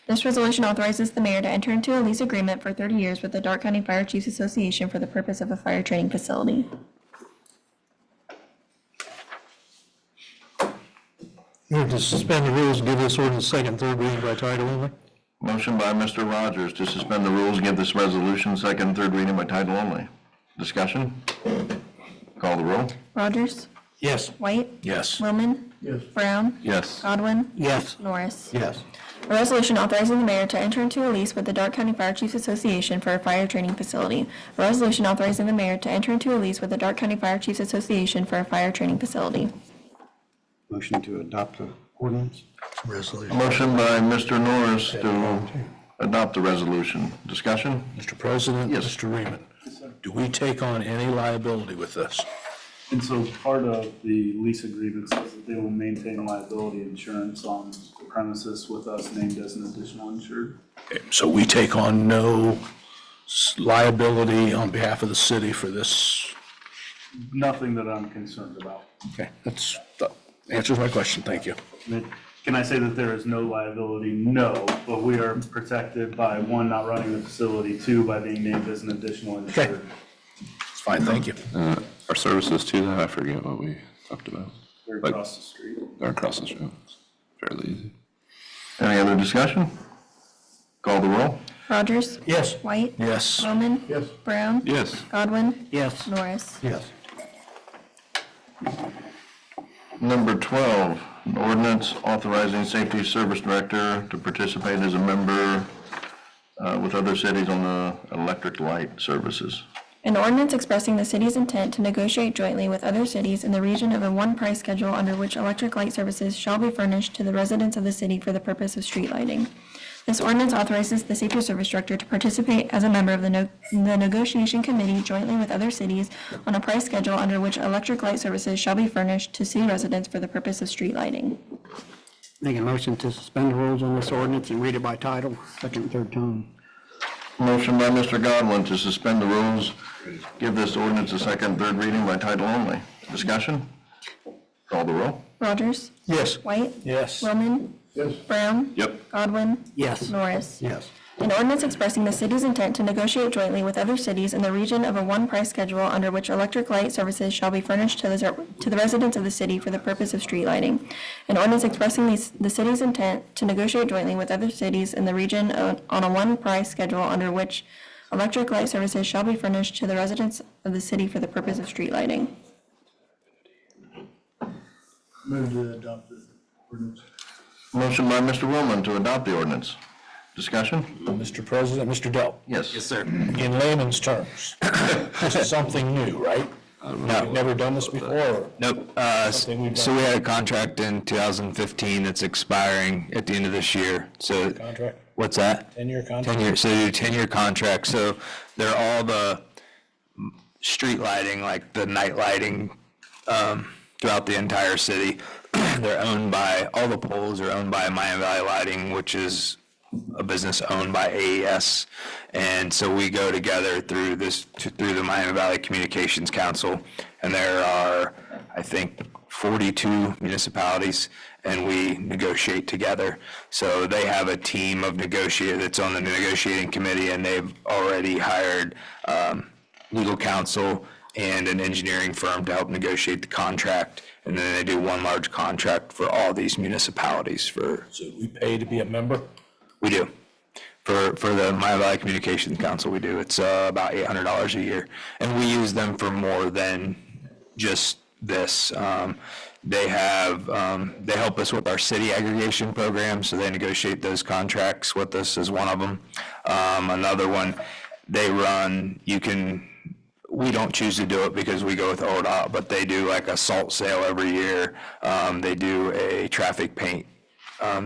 This resolution authorizes the mayor to enter into a lease agreement for 30 years with the Dark County Fire Chiefs Association for the purpose of a fire training facility. Move to suspend the rules, give this ordinance second, third reading by title only. Motion by Mr. Rogers to suspend the rules, give this resolution second and third reading by title only. Discussion? Call the roll. Rogers? Yes. White? Yes. Wellman? Yes. Brown? Yes. Godwin? Yes. Norris? Yes. A resolution authorizing the mayor to enter into a lease with the Dark County Fire Chiefs Association for a fire training facility. A resolution authorizing the mayor to enter into a lease with the Dark County Fire Chiefs Association for a fire training facility. Motion to adopt the ordinance. Resolution. Motion by Mr. Norris to adopt the resolution. Discussion? Mr. President? Yes. Mr. Reaman, do we take on any liability with this? And so part of the lease agreement says that they will maintain liability insurance on the premises with us named as an additional insured. Okay, so we take on no liability on behalf of the city for this? Nothing that I'm concerned about. Okay, that answers my question, thank you. Can I say that there is no liability? No, but we are protected by, one, not running the facility, two, by being named as an additional insured. It's fine, thank you. Our services too, I forget what we talked about. They're Like- across the street. They're across the street. Fairly easy. Any other discussion? Call the roll. Rogers? Yes. White? Yes. Wellman? Yes. Brown? Yes. Godwin? Yes. Norris? Yes. Number 12, an ordinance authorizing safety service director to participate as a member with other cities on the electric light services. An ordinance expressing the city's intent to negotiate jointly with other cities in the region of a one-price schedule under which electric light services shall be furnished to the residents of the city for the purpose of street lighting. This ordinance authorizes the Safety Service Director to participate as a member of the negotiation committee jointly with other cities on a price schedule under which electric light services shall be furnished to city residents for the purpose of street lighting. Make a motion to suspend the rules on this ordinance and read it by title, second and third time. Motion by Mr. Godwin to suspend the rules, give this ordinance a second, third reading by title only. Discussion? Call the roll. Rogers? Yes. White? Yes. Roman? Yes. Brown? Yep. Godwin? Yes. Norris? Yes. An ordinance expressing the city's intent to negotiate jointly with other cities in the region of a one-price schedule under which electric light services shall be furnished to the residents of the city for the purpose of street lighting. An ordinance expressing the city's intent to negotiate jointly with other cities in the region on a one-price schedule under which electric light services shall be furnished to the residents of the city for the purpose of street lighting. Move to adopt the ordinance. Motion by Mr. Willman to adopt the ordinance. Discussion? Mr. President, Mr. Dell. Yes. sir. In layman's terms, this is something new, right? No. We've never done this before. Nope. Something we've So done. we had a contract in 2015 that's expiring at the end of this year. So Contract, what's that? 10-year 10 contract? year, so they do 10-year contracts, so they're all the street lighting, like the night lighting, throughout the entire city. They're owned by, all the poles are owned by Miami Valley Lighting, which is a business owned by AES. And so we go together through through the Miami Valley Communications Council, and there are, I think, 42 municipalities, and we negotiate together. So they have a team of negotiators that's on the negotiating committee, and they've already hired legal counsel and an engineering firm to help negotiate the contract. And then they do one large contract for all these municipalities for, So we pay to be a member? we do. For the Miami Valley Communications Council, we do. It's about $800 a year. And we use them for more than just this. They help us with our city aggregation program, so they negotiate those contracts with us as one of them. Another one, they run, we don't choose to do it because we go with ODOT, but they do like a salt sale every year. They do a traffic paint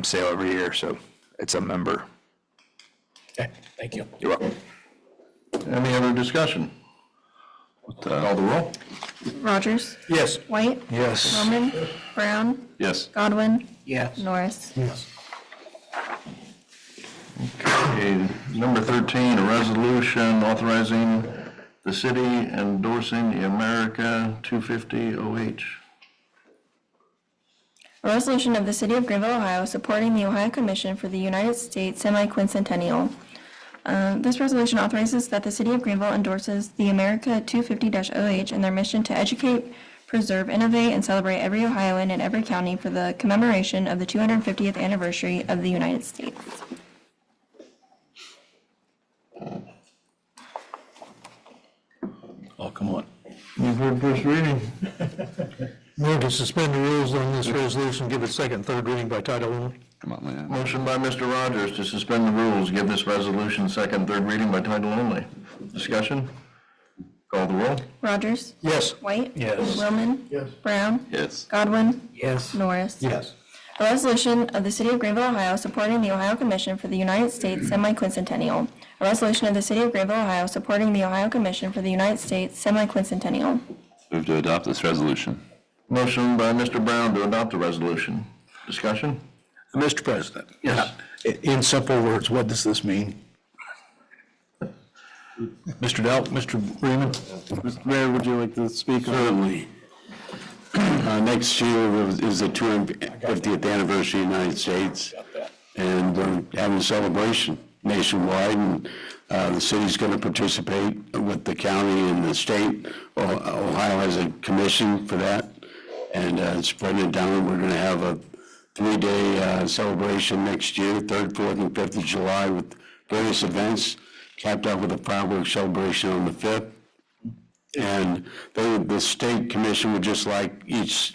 sale every year, so it's a member. Okay, thank you. You're welcome. Any other discussion? Call the roll. Rogers? Yes. White? Yes. Roman? Brown? Yes. Godwin? Yes. Norris? Yes. Okay, number 13, a resolution authorizing the city endorsing the America 250 OH. A resolution of the City of Greenville, Ohio, supporting the Ohio Commission for the United States Semi-Quincentennial. This resolution authorizes that the City of Greenville endorses the America 250-OH in their mission to educate, preserve, innovate, and celebrate every Ohioan in every county for the commemoration of the 250th anniversary of the United States. Oh, come on. You've heard first reading. Move to suspend the rules on this resolution, give it second, third reading by title only. Come on, man. Motion by Mr. Rogers to suspend the rules, give this resolution second, third reading by title only. Discussion? Call the roll. Rogers? Yes. White? Yes. Roman? Yes. Brown? Yes. Godwin? Yes. Norris? Yes. A resolution of the City of Greenville, Ohio, supporting the Ohio Commission for the United States Semi-Quincentennial. A resolution of the City of Greenville, Ohio, supporting the Ohio Commission for the United States Semi-Quincentennial. Move to adopt this resolution. Motion by Mr. Brown to adopt the resolution. Discussion? Mr. President. Yes. In simple words, what does this mean? Mr. Dell, Mr. Freeman? Mr. Mayor, would you like to speak on it? Certainly. Next year is the 250th anniversary of the United States, and we're having a celebration nationwide, and the city's going to participate with the county and the state. Ohio has a commission for that, and spreading it down. We're going to have a 3-day celebration next year, 3rd, 4th, and 5th of July, with various events, capped off with a fireworks celebration on the 5th. And the state commission would just like each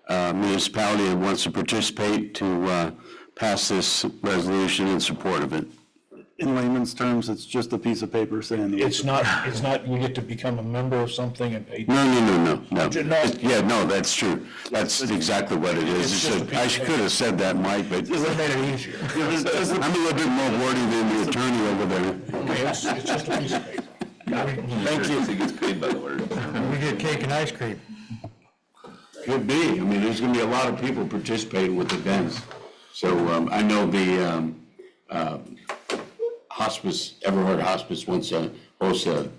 municipality that wants to participate to pass this resolution in support of it. In layman's terms, it's just a piece of paper saying. It's not, you get to become a member of something and pay. No. No. Yeah, no, that's true. That's exactly what it is. It's just a piece I of paper. could have said that, Mike, but It made it easier. I'm a little bit more wordy than the attorney over there. Okay, it's just a piece of paper. Thank you. He gets paid by the word. We get cake and ice cream. Could be. I mean, there's going to be a lot of people participating with events. So I know the hospice, Everhard Hospice wants to host a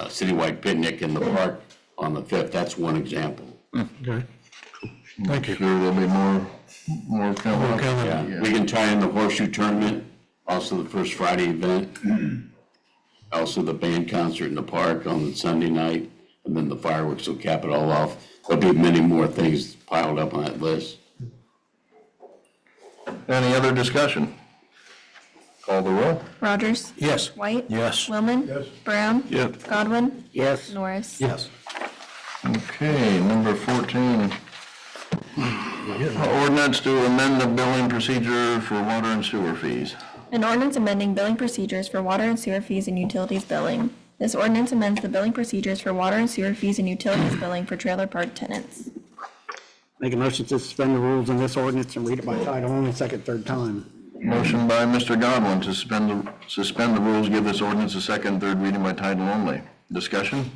citywide picnic in the park on the 5th. That's one example. Okay. Thank you. Sure, there'll be more coming up. Yeah. We can tie in the horseshoe tournament, also the first Friday event, also the band concert in the park on the Sunday night, and then the fireworks will cap it all off. There'll be many more things piled up on that list. Any other discussion? Call the roll. Rogers? Yes. White? Yes. Willman? Yes. Brown? Yep. Godwin? Yes. Norris? Yes. Okay, number 14. Ordinance to amend the billing procedure for water and sewer fees. An ordinance amending billing procedures for water and sewer fees and utilities billing. This ordinance amends the billing procedures for water and sewer fees and utilities billing for trailer park tenants. Make a motion to suspend the rules in this ordinance and read it by title only, second, third time. Motion by Mr. Godwin to suspend the rules, give this ordinance a second, third reading by title only. Discussion?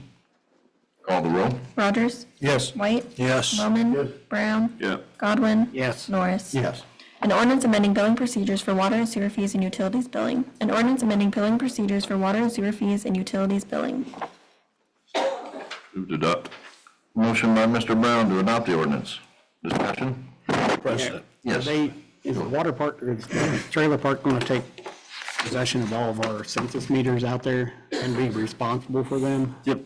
Call the roll. Rogers? Yes. White? Yes. Willman? Brown? Yeah. Godwin? Yes. Norris? Yes. An ordinance amending billing procedures for water and sewer fees and utilities billing. An ordinance amending billing procedures for water and sewer fees and utilities billing. Move to adopt. Motion by Mr. Brown to adopt the ordinance. Discussion? President. Yes. Is the water park, or is the trailer park going to take possession of all of our census meters out there and be responsible for them? Yep,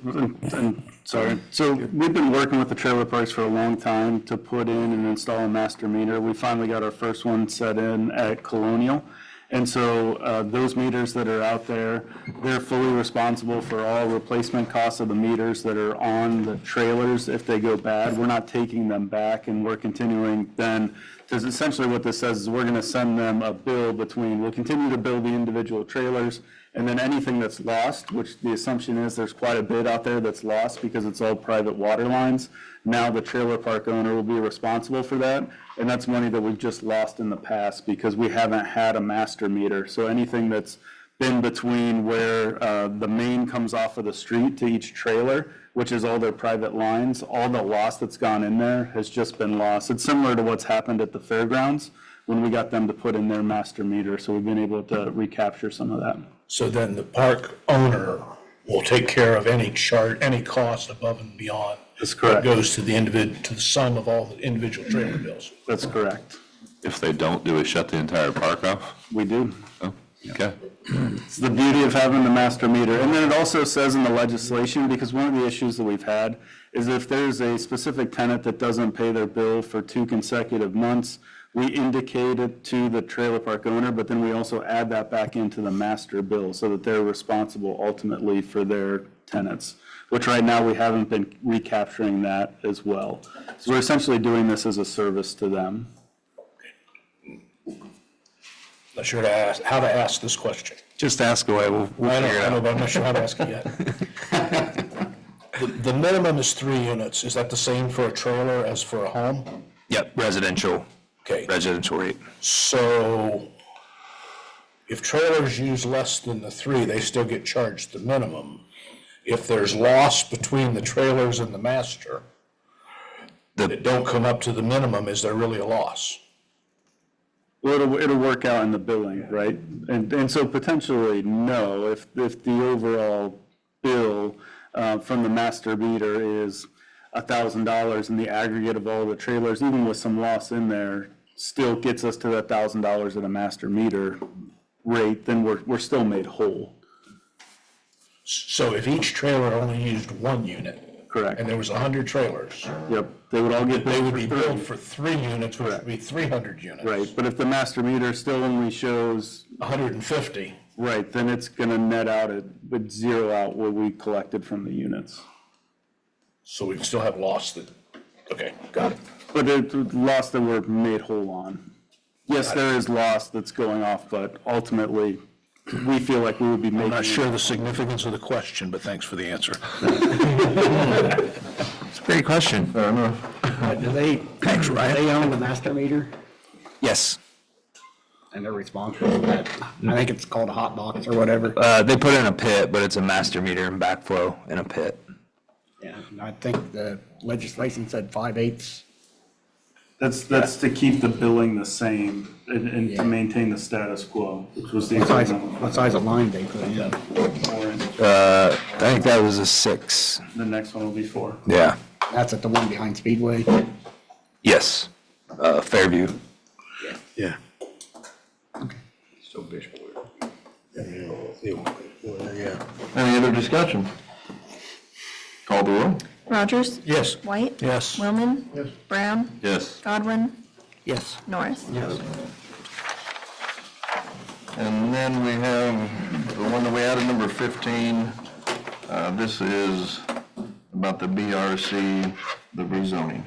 and sorry. So we've been working with the trailer parks for a long time to put in and install a master meter. We finally got our first one set in at Colonial. And so those meters that are out there, they're fully responsible for all replacement costs of the meters that are on the trailers if they go bad. We're not taking them back, and we're continuing then, because essentially what this says is we're going to send them a bill between, we'll continue to bill the individual trailers, and then anything that's lost, which the assumption is there's quite a bit out there that's lost because it's all private water lines. Now the trailer park owner will be responsible for that, and that's money that we've just lost in the past because we haven't had a master meter. So anything that's been between where the main comes off of the street to each trailer, which is all their private lines, all the loss that's gone in there has just been lost. It's similar to what's happened at the fairgrounds when we got them to put in their master meter, so we've been able to recapture some of that. So then the park owner will take care of any cost above and beyond. That's correct. That goes to the sum of all the individual trailer bills. That's correct. If they don't, do we shut the entire park off? We do. Oh, okay. It's the beauty of having the master meter. And then it also says in the legislation, because one of the issues that we've had is if there's a specific tenant that doesn't pay their bill for 2 consecutive months, we indicate it to the trailer park owner, but then we also add that back into the master bill so that they're responsible ultimately for their tenants, which right now we haven't been recapturing that as well. So we're essentially doing this as a service to them. Not sure how to ask this question. Just ask away, we'll I figure it know, out. but I'm not sure how to ask it yet. The minimum is 3 units. Is that the same for a trailer as for a home? Yep, residential rate. So if trailers use less than the 3, they still get charged the minimum. If there's loss between the trailers and the master that don't come up to the minimum, is there really a loss? Well, it'll work out in the billing, right? And so potentially, no, if the overall bill from the master meter is $1,000 and the aggregate of all the trailers, even with some loss in there, still gets us to that $1,000 at a master meter rate, then we're still made whole. So if each trailer only used 1 unit. Correct. And there was 100 trailers. Yep, they would all get They billed would for be 30. billed for 3 units, which would be 300 units. Right, but if the master meter still only shows 150. right, then it's gonna net out would zero out what we collected from the units. So we still have loss that, okay, got it. But it's loss that we're made whole on. Yes, there is loss that's going off, but ultimately, we feel like we would be I'm making. not sure the significance of the question, but thanks for the answer. It's a great question. Fair enough. Do they, Thanks, Ryan. they own the master meter Yes. and they're responsible for that? I think it's called a hot box or whatever. They put it in a pit, but it's a master meter and backflow in a pit. Yeah, and I think the legislation said 5/8. That's to keep the billing the same and to maintain the status quo, which was the. What size of line they put in? I think that was a 6. The next one will be 4. Yeah. That's at the one behind Speedway. Yes. Fairview. Yeah. So Bishop. Any other discussion? Call the roll. Rogers? Yes. White? Yes. Willman? Yes. Brown? Yes. Godwin? Yes. Norris? Yes. And then we have the one that we added, number 15. This is about the BRC, the rezoning.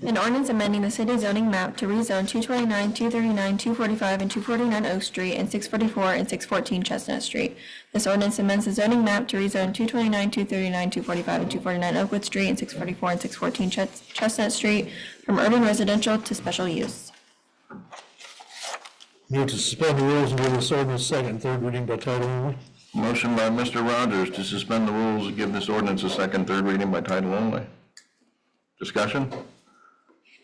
An ordinance amending the city zoning map to rezone 229, 239, 245, and 249 Oak Street, and 644 and 614 Chestnut Street. This ordinance amends the zoning map to rezone 229, 239, 245, and 249 Oakwood Street, and 644 and 614 Chestnut Street from urban residential to special use. Move to suspend the rules and give this ordinance second and third reading by title only. Motion by Mr. Rogers to suspend the rules and give this ordinance a second, third reading by title only. Discussion?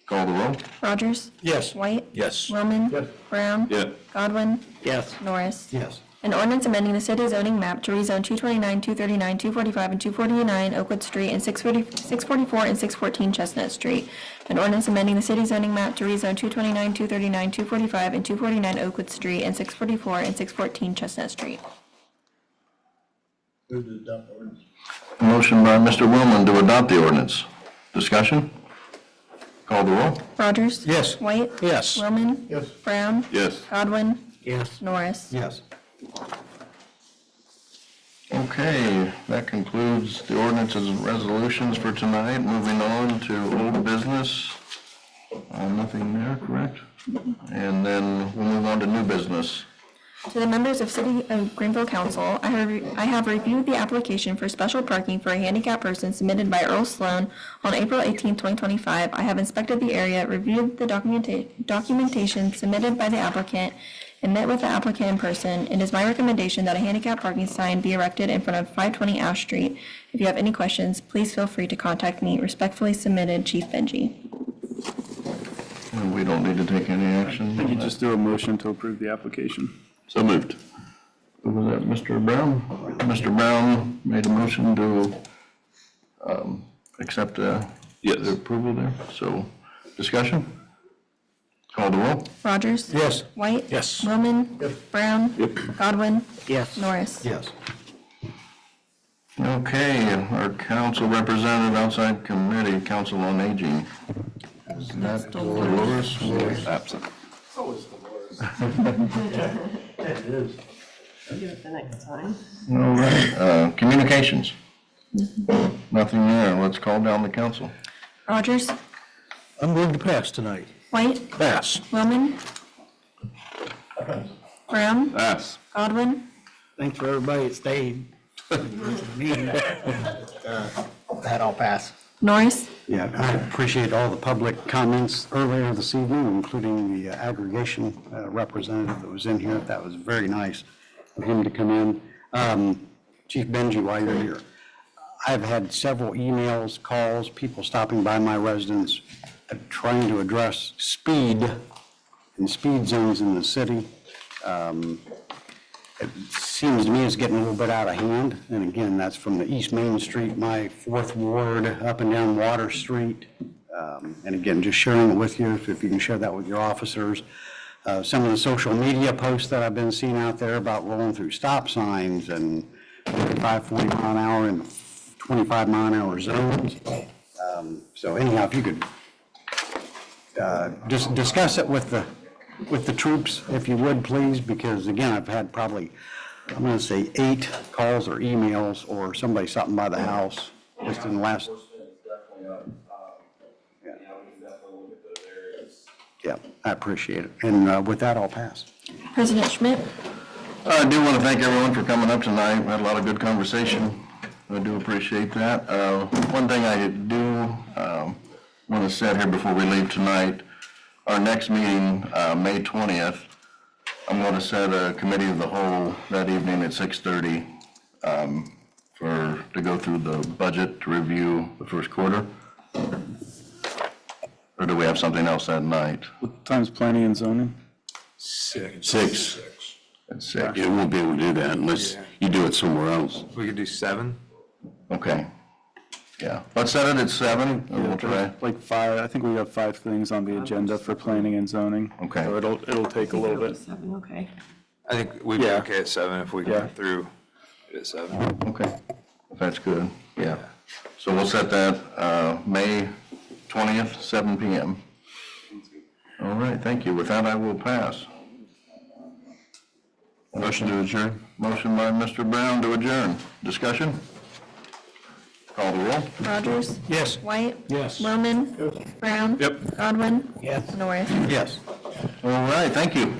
Call the roll. Rogers? Yes. White? Yes. Willman? Yes. Brown? Yes. Godwin? Yes. Norris? Yes. An ordinance amending the city zoning map to rezone 229, 239, 245, and 249 Oakwood Street, and 644 and 614 Chestnut Street. An ordinance amending the city zoning map to rezone 229, 239, 245, and 249 Oakwood Street, and 644 and 614 Chestnut Street. Move to adopt ordinance. Motion by Mr. Willman to adopt the ordinance. Discussion? Call the roll. Rogers? Yes. White? Yes. Willman? Yes. Brown? Yes. Godwin? Yes. Norris? Yes. Okay, that concludes the ordinances and resolutions for tonight. Moving on to old business. Nothing there, correct? And then we'll move on to new business. To the members of City of Greenville Council, I have reviewed the application for special parking for a handicapped person submitted by Earl Sloan on April 18, 2025. I have inspected the area, reviewed the documentation submitted by the applicant, and met with the applicant in person. It is my recommendation that a handicap parking sign be erected in front of 520 Ash Street. If you have any questions, please feel free to contact me. Respectfully submitted, Chief Benji. And we don't need to take any action. You just do a motion to approve the application. So moved. Who was that, Mr. Brown? Mr. Brown made a motion to accept the approval there. So, discussion? Call the roll. Rogers? Yes. White? Yes. Willman? Yes. Brown? Godwin? Yes. Norris? Yes. Okay, our council representative outside committee, Council on Aging. Is that Dolores? Absent. It is. All right, communications. Nothing there. Let's call down the council. Rogers? I'm going to pass tonight. White? Pass. Willman? Brown? Pass. Godwin? Thanks for everybody that stayed. That all pass. Norris? Yeah, I appreciate all the public comments earlier this evening, including the aggregation representative that was in here. That was very nice of him to come in. Chief Benji, while you're here, I've had several emails, calls, people stopping by my residence trying to address speed and speed zones in the city. It seems to me it's getting a little bit out of hand. And again, that's from the East Main Street, my 4th Ward, up and down Water Street. And again, just sharing it with you, if you can share that with your officers. Some of the social media posts that I've been seeing out there about rolling through stop signs and 35, 40 mile an hour and 25 mile an hour zones. So anyhow, if you could just discuss it with the troops, if you would, please, because again, I've had probably, I'm going to say 8 calls or emails or somebody stopping by the house just in the last. Yeah, I appreciate it. And with that, I'll pass. President Schmidt? I do want to thank everyone for coming up tonight. We had a lot of good conversation. I do appreciate that. One thing I do want to set here before we leave tonight, our next meeting, May 20th, I'm going to set a committee of the whole that evening at 6:30 to go through the budget to review the first quarter. Or do we have something else that night? What time's planning and zoning? 6. At 6. You won't be able to do that unless you do it somewhere else. We could do 7? Okay. Yeah. Let's set it at 7 and we'll try. Like 5, I think we have 5 things on the agenda for planning and zoning. Okay. So it'll take a little bit. Okay. I think we'd be Yeah. okay at 7 if we Yeah. got through it at 7. Okay. If that's good. Yeah. So we'll set that May 20th, 7 p.m. All right. Thank you. With that, I will pass. Motion to adjourn? Motion by Mr. Brown to adjourn. Discussion? Call the roll. Rogers? Yes. White? Yes. Roman? Brown? Yep. Godwin? Yes. Norris? Yes. All right. Thank you.